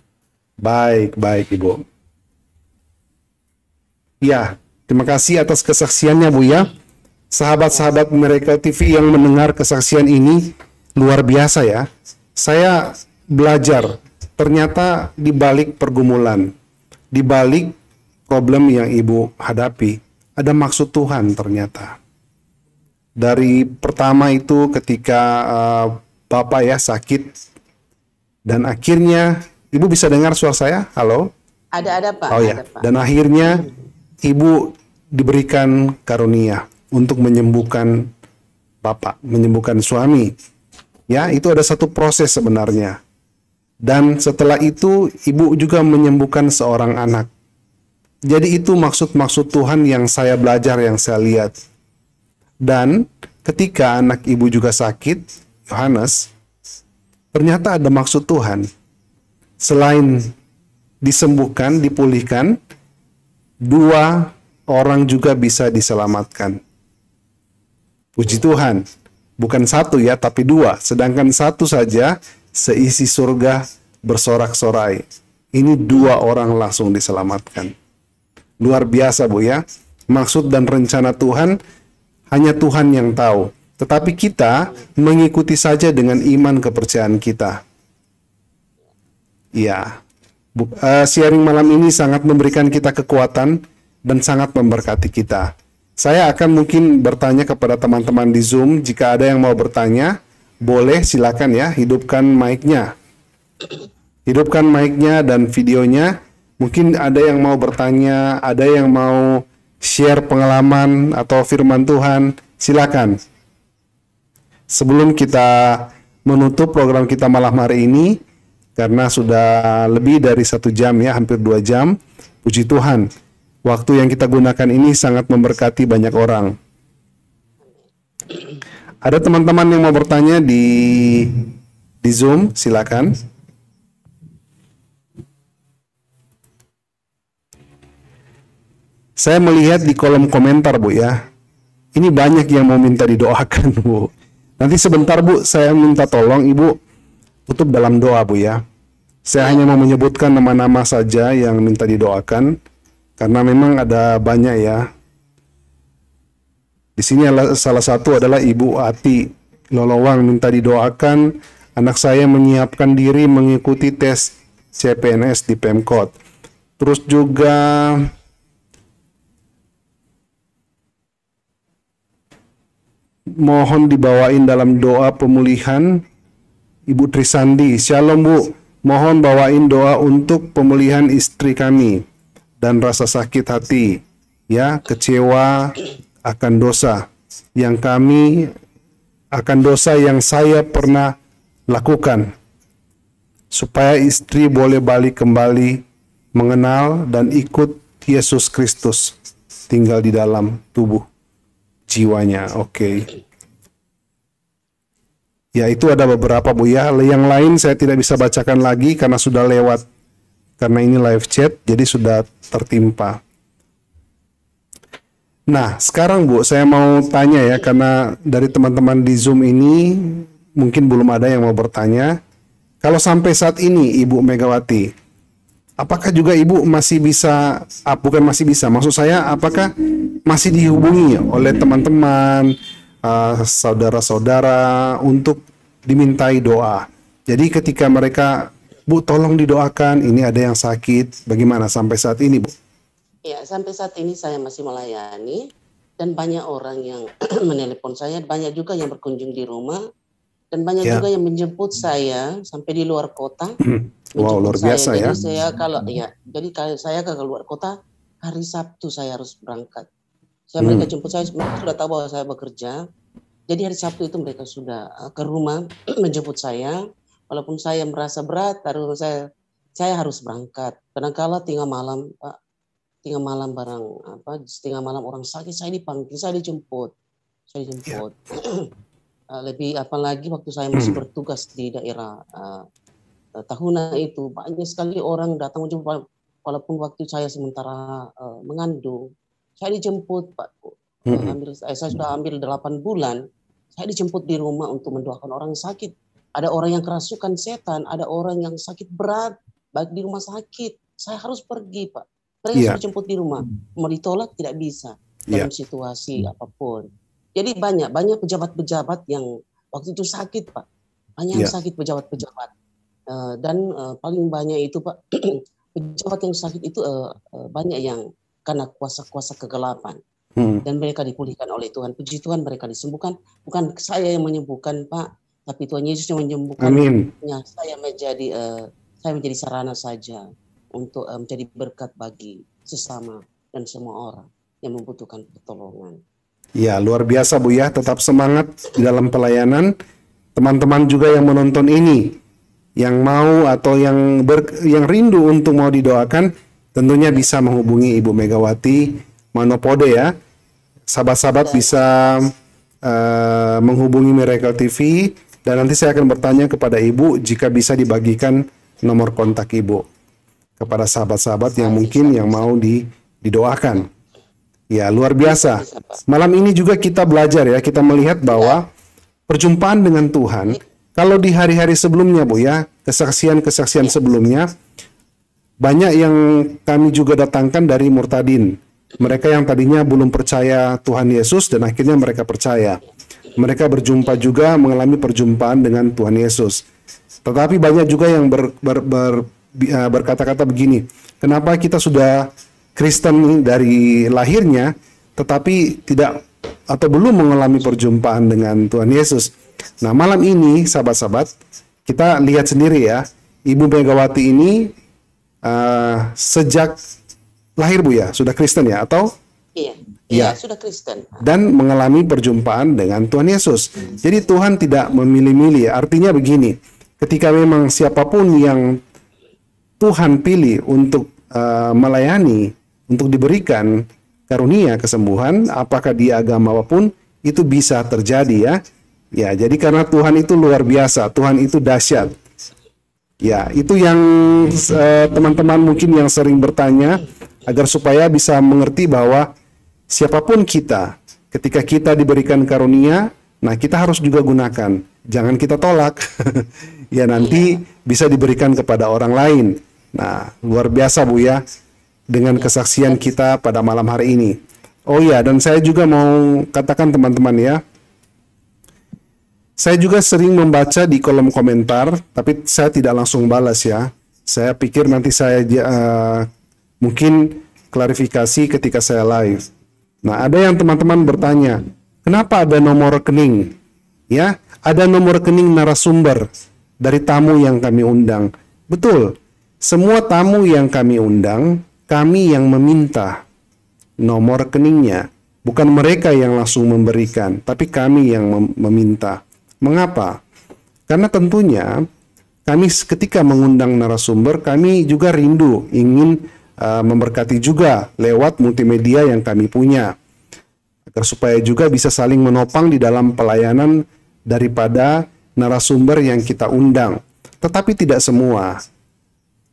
Baik, Ibu. Ya, terima kasih atas kesaksiannya, Bu, ya. Sahabat-sahabat Miracle TV yang mendengar kesaksian ini luar biasa, ya. Saya belajar, ternyata di balik pergumulan, di balik problem yang Ibu hadapi, ada maksud Tuhan ternyata. Dari pertama itu ketika Bapak, ya, sakit, dan akhirnya Ibu bisa dengar suara saya? Halo? Ada Pak. Oh, ya. Ada, Pak. Dan akhirnya Ibu diberikan karunia untuk menyembuhkan Bapak, menyembuhkan suami. Ya, itu ada satu proses sebenarnya. Dan setelah itu Ibu juga menyembuhkan seorang anak. Jadi itu maksud-maksud Tuhan yang saya belajar, yang saya lihat. Dan ketika anak Ibu juga sakit, Yohanes, ternyata ada maksud Tuhan. Selain disembuhkan, dipulihkan, 2 orang juga bisa diselamatkan. Puji Tuhan. Bukan 1, ya, tapi 2. Sedangkan 1 saja seisi surga bersorak-sorai. Ini 2 orang langsung diselamatkan. Luar biasa, Bu, ya. Maksud dan rencana Tuhan hanya Tuhan yang tahu. Tetapi kita mengikuti saja dengan iman kepercayaan kita. Ya, sharing malam ini sangat memberikan kita kekuatan dan sangat memberkati kita. Saya akan mungkin bertanya kepada teman-teman di Zoom. Jika ada yang mau bertanya, boleh, silakan, ya, hidupkan mic-nya. Hidupkan mic-nya dan videonya. Mungkin ada yang mau bertanya, ada yang mau share pengalaman atau firman Tuhan, silakan. Sebelum kita menutup program kita malam hari ini, karena sudah lebih dari 1 jam, ya, hampir 2 jam, puji Tuhan, waktu yang kita gunakan ini sangat memberkati banyak orang. Ada teman-teman yang mau bertanya di Zoom, silakan. Saya melihat di kolom komentar, Bu ya. Ini banyak yang mau minta didoakan, Bu. Nanti sebentar, Bu, saya minta tolong Ibu tutup dalam doa, Bu ya. Saya hanya mau menyebutkan nama-nama saja yang minta didoakan, karena memang ada banyak ya. Di sini salah satu adalah Ibu Ati Lolowang minta didoakan, anak saya menyiapkan diri mengikuti tes CPNS di Pemkot. Terus juga mohon dibawain dalam doa pemulihan Ibu Trisandi. Shalom Bu, mohon bawain doa untuk pemulihan istri kami dan rasa sakit hati, ya, kecewa akan dosa yang saya pernah lakukan, supaya istri boleh balik kembali mengenal dan ikut Yesus Kristus tinggal di dalam tubuh jiwanya. Oke. Ya, itu ada beberapa, Bu ya. Yang lain saya tidak bisa bacakan lagi karena sudah lewat. Karena ini live chat, jadi sudah tertimpa. Nah, sekarang Bu, saya mau tanya ya, karena dari teman-teman di Zoom ini mungkin belum ada yang mau bertanya. Kalau sampai saat ini Ibu Megawati, apakah juga Ibu masih bisa, bukan masih bisa, maksud saya apakah masih dihubungi oleh teman-teman, saudara-saudara untuk dimintai doa? Jadi ketika mereka, Bu tolong didoakan, ini ada yang sakit, bagaimana sampai saat ini, Bu? Ya, sampai saat ini saya masih melayani dan banyak orang yang menelepon saya, banyak juga yang berkunjung di rumah dan banyak juga yang menjemput saya sampai di luar kota. Wow, luar biasa saya. ya. Jadi saya kalau saya ke luar kota hari Sabtu saya harus berangkat. Mereka jemput saya, mereka sudah tahu bahwa saya bekerja. Jadi hari Sabtu itu mereka sudah ke rumah menjemput saya. Walaupun saya merasa berat, saya harus berangkat. Kadang-kala tengah malam, Pak, tengah malam orang sakit, saya dipanggil, saya dijemput. Lebih apalagi waktu saya masih bertugas di daerah Tahuna itu, banyak sekali orang datang menjemput. Walaupun waktu saya sementara mengandung, saya dijemput, Pak. Saya sudah ambil 8 bulan, saya dijemput di rumah untuk mendoakan orang sakit. Ada orang yang kerasukan setan, ada orang yang sakit berat, baik di rumah sakit. Saya harus pergi, Pak. Mereka sudah dijemput di rumah. Mau ditolak tidak bisa dalam situasi apapun. Jadi banyak pejabat-pejabat yang waktu itu sakit, Pak. Banyak yang sakit pejabat-pejabat. Dan paling banyak itu, Pak, pejabat yang sakit itu banyak yang karena kuasa-kuasa kegelapan. Dan mereka dipulihkan oleh Tuhan. Puji Tuhan, mereka disembuhkan. Bukan saya yang menyembuhkan, Pak, tapi Tuhan Yesus yang menyembuhkan. Amin. Ya, saya menjadi sarana saja untuk menjadi berkat bagi sesama dan semua orang yang membutuhkan pertolongan. Ya, luar biasa Bu ya, tetap semangat di dalam pelayanan. Teman-teman juga yang menonton ini, yang mau atau yang rindu untuk mau didoakan, tentunya bisa menghubungi Ibu Megawati Manopodo ya. Sahabat-sahabat bisa menghubungi Miracle TV, dan nanti saya akan bertanya kepada Ibu jika bisa dibagikan nomor kontak Ibu kepada sahabat-sahabat yang mungkin yang mau didoakan. Ya, luar biasa. Malam ini juga kita belajar ya, kita melihat bahwa perjumpaan dengan Tuhan, kalau di hari-hari sebelumnya Bu ya, kesaksian-kesaksian sebelumnya, banyak yang kami juga datangkan dari murtadin. Mereka yang tadinya belum percaya Tuhan Yesus dan akhirnya mereka percaya. Mereka berjumpa juga, mengalami perjumpaan dengan Tuhan Yesus. Tetapi banyak juga yang berkata-kata begini, kenapa kita sudah Kristen dari lahirnya, tetapi tidak atau belum mengalami perjumpaan dengan Tuhan Yesus. Nah, malam ini sahabat-sahabat, kita lihat sendiri ya, Ibu Megawati ini sejak lahir Bu ya, sudah Kristen ya atau? Iya, sudah Kristen. Dan mengalami perjumpaan dengan Tuhan Yesus. Jadi Tuhan tidak memilih-milih. Artinya begini, ketika memang siapapun yang Tuhan pilih untuk melayani, untuk diberikan karunia kesembuhan, apakah di agama apapun, itu bisa terjadi ya. Ya, jadi karena Tuhan itu luar biasa, Tuhan itu dahsyat. Ya, itu yang teman-teman mungkin yang sering bertanya, agar supaya bisa mengerti bahwa siapapun kita, ketika kita diberikan karunia, nah kita harus juga gunakan. Jangan kita tolak. Ya nanti bisa diberikan kepada orang lain. Nah, luar biasa Bu ya, dengan kesaksian kita pada malam hari ini. Oh ya, dan saya juga mau katakan teman-teman ya, saya juga sering membaca di kolom komentar, tapi saya tidak langsung balas ya. Saya pikir nanti saya mungkin klarifikasi ketika saya live. Nah, ada yang teman-teman bertanya, kenapa ada nomor rekening? Ya, ada nomor rekening narasumber dari tamu yang kami undang. Betul, semua tamu yang kami undang, kami yang meminta nomor rekeningnya. Bukan mereka yang langsung memberikan, tapi kami yang meminta. Mengapa? Karena tentunya kami ketika mengundang narasumber, kami juga rindu ingin memberkati juga lewat multimedia yang kami punya. Agar supaya juga bisa saling menopang di dalam pelayanan daripada narasumber yang kita undang. Tetapi tidak semua.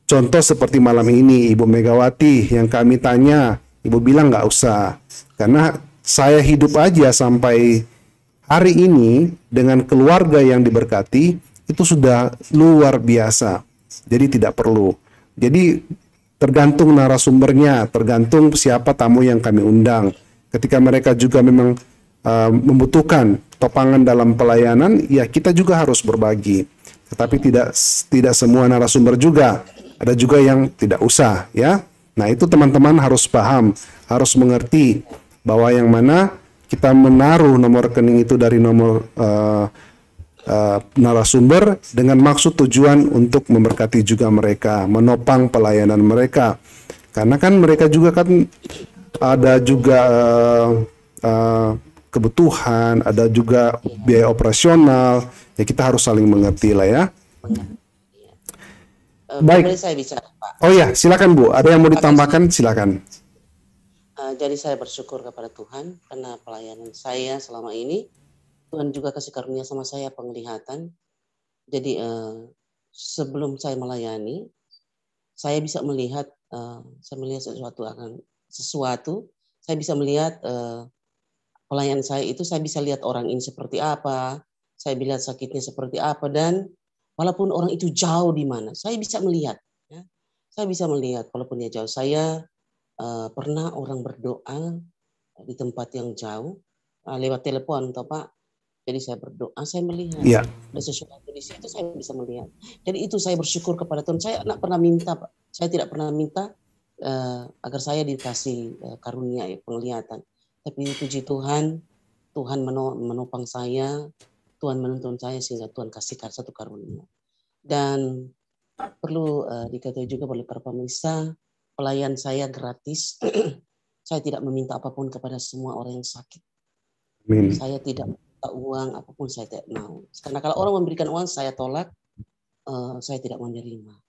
Contoh seperti malam ini, Ibu Megawati yang kami tanya, Ibu bilang nggak usah. Karena saya hidup aja sampai hari ini dengan keluarga yang diberkati, itu sudah luar biasa. Jadi tidak perlu. Jadi tergantung narasumbernya, tergantung siapa tamu yang kami undang. Ketika mereka juga memang membutuhkan topangan dalam pelayanan, ya kita juga harus berbagi. Tetapi tidak semua narasumber juga. Ada juga yang tidak usah, ya. Nah, itu teman-teman harus paham, harus mengerti bahwa yang mana kita menaruh nomor rekening itu dari nomor narasumber dengan maksud tujuan untuk memberkati juga mereka, menopang pelayanan mereka. Karena kan mereka juga kan ada juga kebutuhan, ada juga biaya operasional, ya kita harus saling mengerti lah ya. Baik. Saya bicara, Pak. Oh ya, silakan Bu. Ada yang mau ditambahkan? Silakan. Jadi saya bersyukur kepada Tuhan karena pelayanan saya selama ini. Tuhan juga kasih karunia sama saya penglihatan. Jadi sebelum saya melayani, saya bisa melihat, sesuatu. Saya bisa melihat pelayanan saya itu, saya bisa lihat orang ini seperti apa, saya bisa lihat sakitnya seperti apa, dan walaupun orang itu jauh di mana, saya bisa melihat. Ya. Saya bisa melihat walaupun dia jauh. Saya pernah orang berdoa di tempat yang jauh lewat telepon, toh Pak. Jadi saya berdoa, saya melihat ada sesuatu di situ, saya bisa melihat. Jadi itu saya bersyukur kepada Tuhan. Saya tidak pernah minta, Pak. Saya tidak pernah minta agar saya dikasih karunia penglihatan. Tapi puji Tuhan, Tuhan menopang saya, Tuhan menuntun saya sehingga Tuhan kasih satu karunia. Dan perlu diketahui juga oleh para pemirsa, pelayan saya gratis. Saya tidak meminta apapun kepada semua orang yang sakit. Amin. Saya tidak minta uang apapun, saya tidak mau. Karena kalau orang memberikan uang, saya tolak. Saya tidak menerima.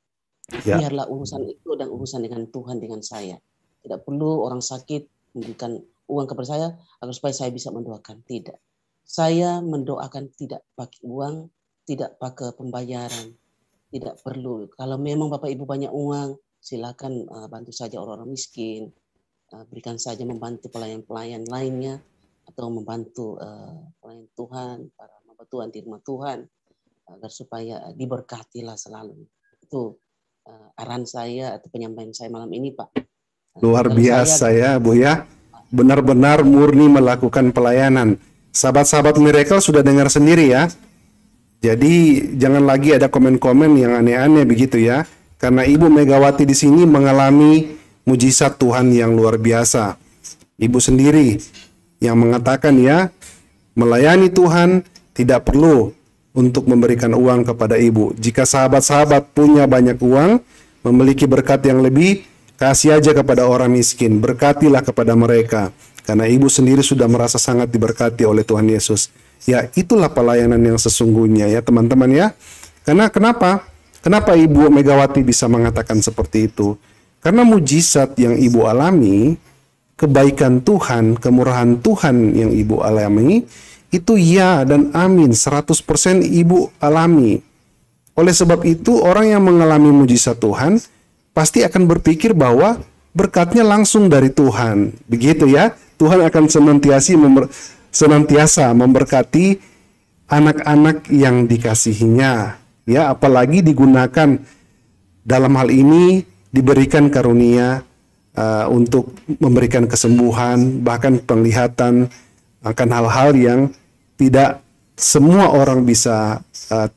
Ya. Biarlah urusan itu dan urusan dengan Tuhan dengan saya. Tidak perlu orang sakit memberikan uang kepada saya agar supaya saya bisa mendoakan. Tidak. Saya mendoakan tidak pakai uang, tidak pakai pembayaran. Tidak perlu. Kalau memang Bapak Ibu banyak uang, silakan bantu saja orang-orang miskin. Berikan saja membantu pelayan-pelayan lainnya. Atau membantu pelayan Tuhan, para hamba Tuhan di rumah Tuhan. Agar supaya diberkatilah selalu. Itu arahan saya atau penyampaian saya malam ini, Pak. Luar biasa ya, Bu ya. Benar-benar murni melakukan pelayanan. Sahabat-sahabat Miracle sudah dengar sendiri ya. Jadi jangan lagi ada komen-komen yang aneh-aneh begitu ya. Karena Ibu Megawati di sini mengalami mujizat Tuhan yang luar biasa. Ibu sendiri yang mengatakan ya, melayani Tuhan tidak perlu untuk memberikan uang kepada Ibu. Jika sahabat-sahabat punya banyak uang, memiliki berkat yang lebih, kasih aja kepada orang miskin, berkatilah kepada mereka. Karena Ibu sendiri sudah merasa sangat diberkati oleh Tuhan Yesus. Ya, itulah pelayanan yang sesungguhnya ya teman-teman ya. Karena kenapa? Kenapa Ibu Megawati bisa mengatakan seperti itu? Karena mujizat yang Ibu alami, kebaikan Tuhan, kemurahan Tuhan yang Ibu alami, itu ya dan amin, 100% Ibu alami. Oleh sebab itu, orang yang mengalami mujizat Tuhan, pasti akan berpikir bahwa berkatnya langsung dari Tuhan. Begitu ya. Tuhan akan senantiasa memberkati anak-anak yang dikasihinya. Ya, apalagi digunakan dalam hal ini diberikan karunia untuk memberikan kesembuhan, bahkan penglihatan akan hal-hal yang tidak semua orang bisa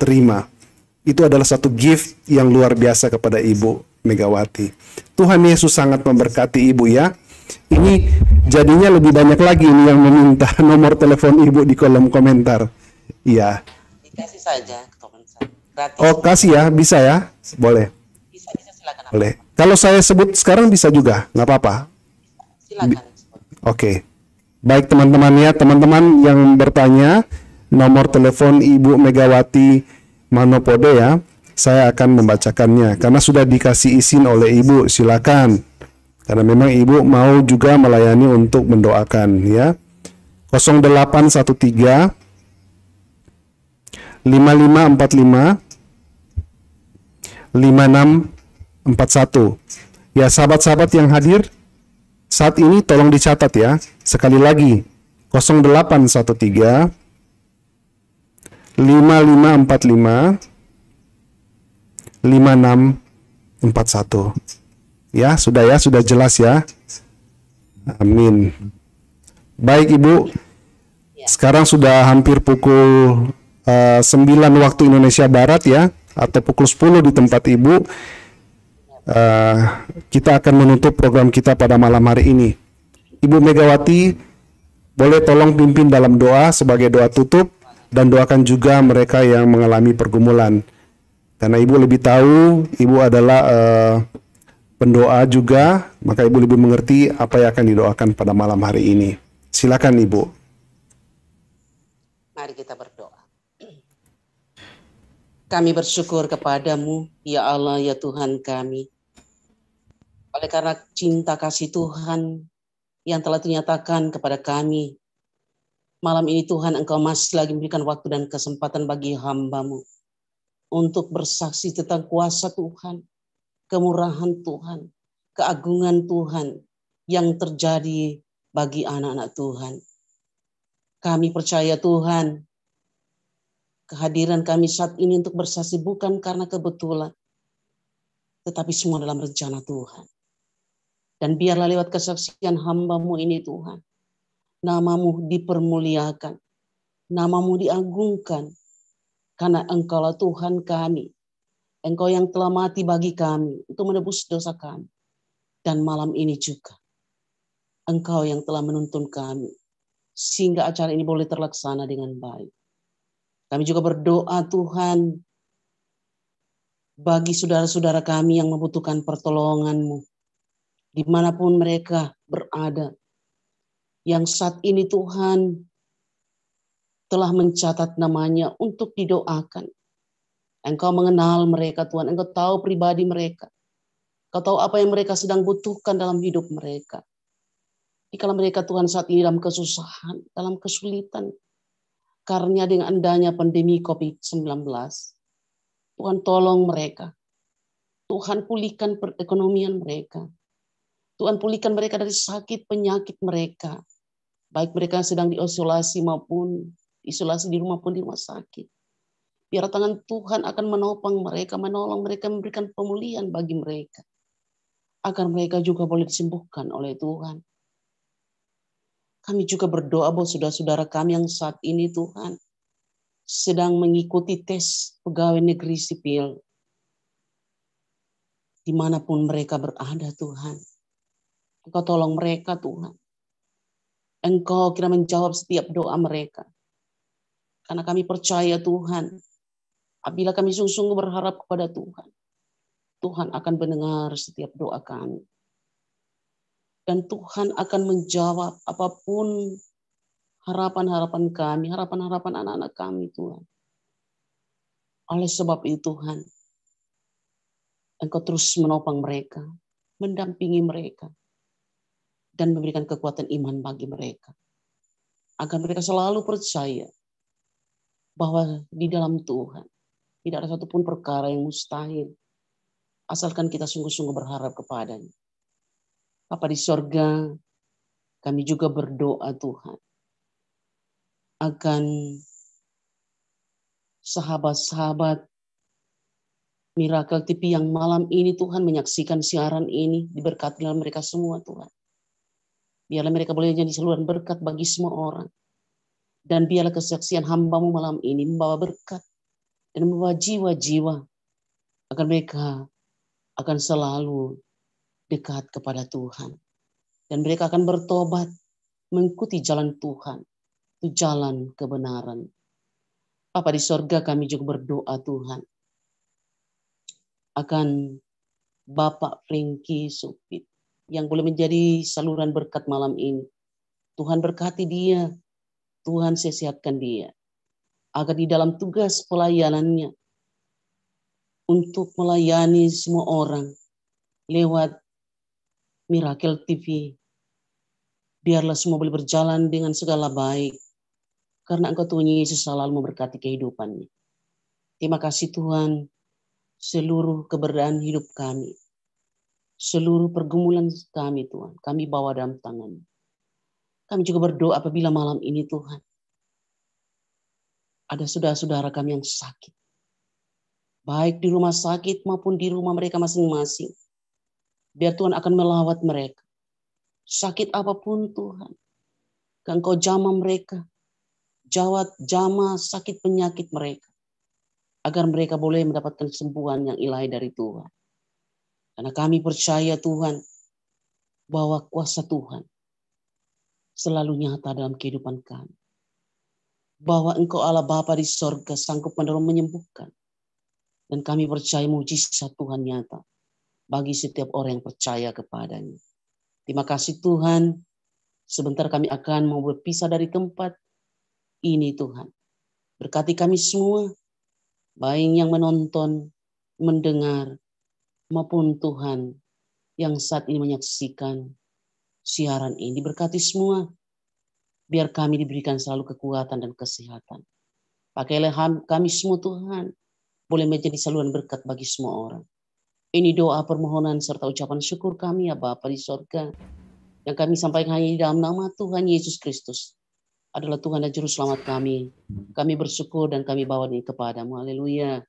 terima. Itu adalah satu gift yang luar biasa kepada Ibu Megawati. Tuhan Yesus sangat memberkati Ibu ya. Ini jadinya lebih banyak lagi ini yang meminta nomor telepon Ibu di kolom komentar. Iya. Dikasih saja teman saya. Gratis. Oh, kasih ya, bisa ya? Boleh. Bisa silakan. Boleh. Kalau saya sebut sekarang bisa juga, nggak apa-apa. Silakan. Oke. Baik teman-teman ya, teman-teman yang bertanya nomor telepon Ibu Megawati Manopodo ya, saya akan membacakannya karena sudah dikasih izin oleh Ibu. Silakan. Karena memang Ibu mau juga melayani untuk mendoakan ya. 0813 5545 5641. Ya, sahabat-sahabat yang hadir saat ini tolong dicatat ya. Sekali lagi 0813 5545 5641. Ya, sudah jelas ya. Amin. Baik Ibu, sekarang sudah hampir pukul 9 waktu Indonesia Barat ya, atau pukul 10 di tempat Ibu. Kita akan menutup program kita pada malam hari ini. Ibu Megawati, boleh tolong pimpin dalam doa sebagai doa tutup, dan doakan juga mereka yang mengalami pergumulan. Karena Ibu lebih tahu, Ibu adalah pendoa juga, maka Ibu lebih mengerti apa yang akan didoakan pada malam hari ini. Silakan Ibu. Mari kita berdoa. Kami bersyukur kepadamu, ya Allah, ya Tuhan kami. Oleh karena cinta kasih Tuhan yang telah dinyatakan kepada kami, malam ini Tuhan, Engkau masih lagi memberikan waktu dan kesempatan bagi hamba-Mu untuk bersaksi tentang kuasa Tuhan, kemurahan Tuhan, keagungan Tuhan yang terjadi bagi anak-anak Tuhan. Kami percaya Tuhan, kehadiran kami saat ini untuk bersaksi bukan karena kebetulan, tetapi semua dalam rencana Tuhan. Dan biarlah lewat kesaksian hamba-Mu ini Tuhan, nama-Mu dipermuliakan, nama-Mu diagungkan, karena Engkaulah Tuhan kami. Engkau yang telah mati bagi kami untuk menebus dosa kami. Dan malam ini juga, Engkau yang telah menuntun kami, sehingga acara ini boleh terlaksana dengan baik. Kami juga berdoa Tuhan, bagi saudara-saudara kami yang membutuhkan pertolongan-Mu, dimanapun mereka berada, yang saat ini Tuhan telah mencatat namanya untuk didoakan. Engkau mengenal mereka Tuhan, Engkau tahu pribadi mereka. Engkau tahu apa yang mereka sedang butuhkan dalam hidup mereka. Jika mereka Tuhan saat ini dalam kesusahan, dalam kesulitan, karena dengan adanya pandemi COVID-19, Tuhan tolong mereka. Tuhan pulihkan perekonomian mereka. Tuhan pulihkan mereka dari sakit penyakit mereka. Baik mereka yang sedang diisolasi maupun isolasi di rumah pun di rumah sakit. Biar tangan Tuhan akan menopang mereka, menolong mereka, memberikan pemulihan bagi mereka. Agar mereka juga boleh disembuhkan oleh Tuhan. Kami juga berdoa buat saudara-saudara kami yang saat ini Tuhan sedang mengikuti tes pegawai negeri sipil. Dimanapun mereka berada Tuhan. Engkau tolong mereka Tuhan. Engkau kira menjawab setiap doa mereka. Karena kami percaya Tuhan, apabila kami sungguh-sungguh berharap kepada Tuhan, Tuhan akan mendengar setiap doa kami. Dan Tuhan akan menjawab apapun harapan-harapan kami, harapan-harapan anak-anak kami Tuhan. Oleh sebab itu Tuhan, Engkau terus menopang mereka, mendampingi mereka, dan memberikan kekuatan iman bagi mereka. Agar mereka selalu percaya bahwa di dalam Tuhan tidak ada satupun perkara yang mustahil, asalkan kita sungguh-sungguh berharap kepadanya. Bapa di sorga, kami juga berdoa Tuhan, akan sahabat-sahabat Miracle TV yang malam ini Tuhan menyaksikan siaran ini, diberkati dalam mereka semua Tuhan. Biarlah mereka boleh jadi saluran berkat bagi semua orang. Dan biarlah kesaksian hamba-Mu malam ini membawa berkat dan membawa jiwa-jiwa agar mereka akan selalu dekat kepada Tuhan. Dan mereka akan bertobat mengikuti jalan Tuhan, itu jalan kebenaran. Bapa di sorga, kami juga berdoa Tuhan akan Bapak Frankie Supit yang boleh menjadi saluran berkat malam ini. Tuhan berkati dia, Tuhan sehatkan dia, agar di dalam tugas pelayanannya untuk melayani semua orang lewat Miracle TV, biarlah semua boleh berjalan dengan segala baik, karena Engkau Tuhan Yesus selalu memberkati kehidupannya. Terima kasih Tuhan, seluruh keberadaan hidup kami, seluruh pergumulan kami Tuhan, kami bawa dalam tangan. Kami juga berdoa apabila malam ini Tuhan, ada saudara-saudara kami yang sakit, baik di rumah sakit maupun di rumah mereka masing-masing. Biar Tuhan akan melawat mereka. Sakit apapun Tuhan, Engkau jamah mereka, jamah sakit penyakit mereka, agar mereka boleh mendapatkan kesembuhan yang ilahi dari Tuhan. Karena kami percaya Tuhan, bahwa kuasa Tuhan selalu nyata dalam kehidupan kami. Bahwa Engkau Allah Bapa di sorga sanggup menyembuhkan. Dan kami percaya mujizat Tuhan nyata bagi setiap orang yang percaya kepadanya. Terima kasih Tuhan, sebentar kami akan mau berpisah dari tempat ini Tuhan. Berkati kami semua, baik yang menonton, mendengar, maupun Tuhan yang saat ini menyaksikan siaran ini. Berkati semua, biar kami diberikan selalu kekuatan dan kesehatan. Pakailah kami semua Tuhan, boleh menjadi saluran berkat bagi semua orang. Ini doa permohonan serta ucapan syukur kami ya Bapa di sorga, yang kami sampaikan hanya di dalam nama Tuhan Yesus Kristus. Adalah Tuhan dan Juru Selamat kami. Kami bersyukur dan kami bawa ini kepadamu. Haleluya.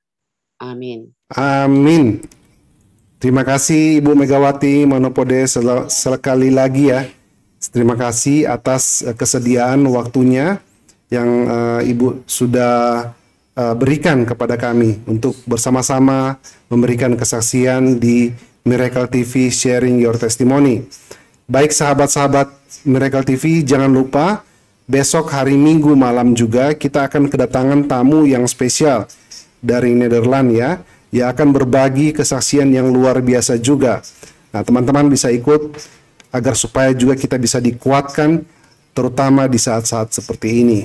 Amin. Amin. Terima kasih Ibu Megawati Manopode sekali lagi ya. Terima kasih atas kesediaan waktunya yang Ibu sudah berikan kepada kami untuk bersama-sama memberikan kesaksian di Miracle TV Sharing Your Testimony. Baik sahabat-sahabat Miracle TV, jangan lupa besok hari Minggu malam juga kita akan kedatangan tamu yang spesial dari Nederland ya, yang akan berbagi kesaksian yang luar biasa juga. Nah, teman-teman bisa ikut agar supaya juga kita bisa dikuatkan terutama di saat-saat seperti ini.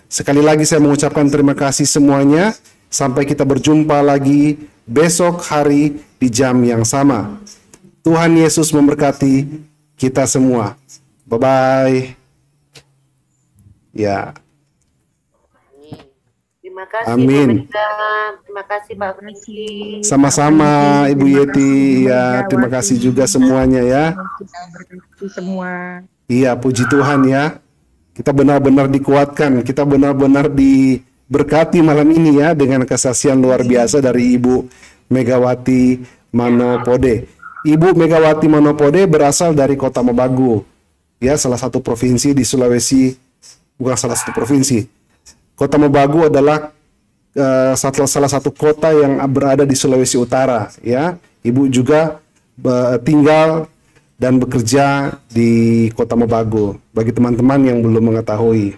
Sekali lagi saya mengucapkan terima kasih semuanya. Sampai kita berjumpa lagi besok hari di jam yang sama. Tuhan Yesus memberkati kita semua. Bye-bye. Ya. Terima kasih. Amin. Terima kasih Pak Frankie. Sama-sama Ibu Yeti. Ya, terima kasih juga semuanya ya. Berkati semua. Iya, puji Tuhan ya. Kita benar-benar dikuatkan, kita benar-benar diberkati malam ini ya dengan kesaksian luar biasa dari Ibu Megawati Manopode. Ibu Megawati Manopode berasal dari Kota Mobagu. Ya, salah satu provinsi di Sulawesi, bukan salah satu provinsi. Kota Mobagu adalah salah satu kota yang berada di Sulawesi Utara ya. Ibu juga tinggal dan bekerja di Kota Mobagu. Bagi teman-teman yang belum mengetahui.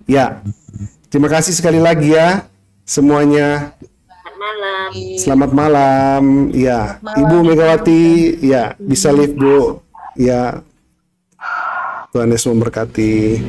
Ya, terima kasih sekali lagi ya semuanya. Selamat malam. Selamat malam. Ya, Ibu Megawati, ya bisa live Bu. Ya, Tuhan Yesus memberkati.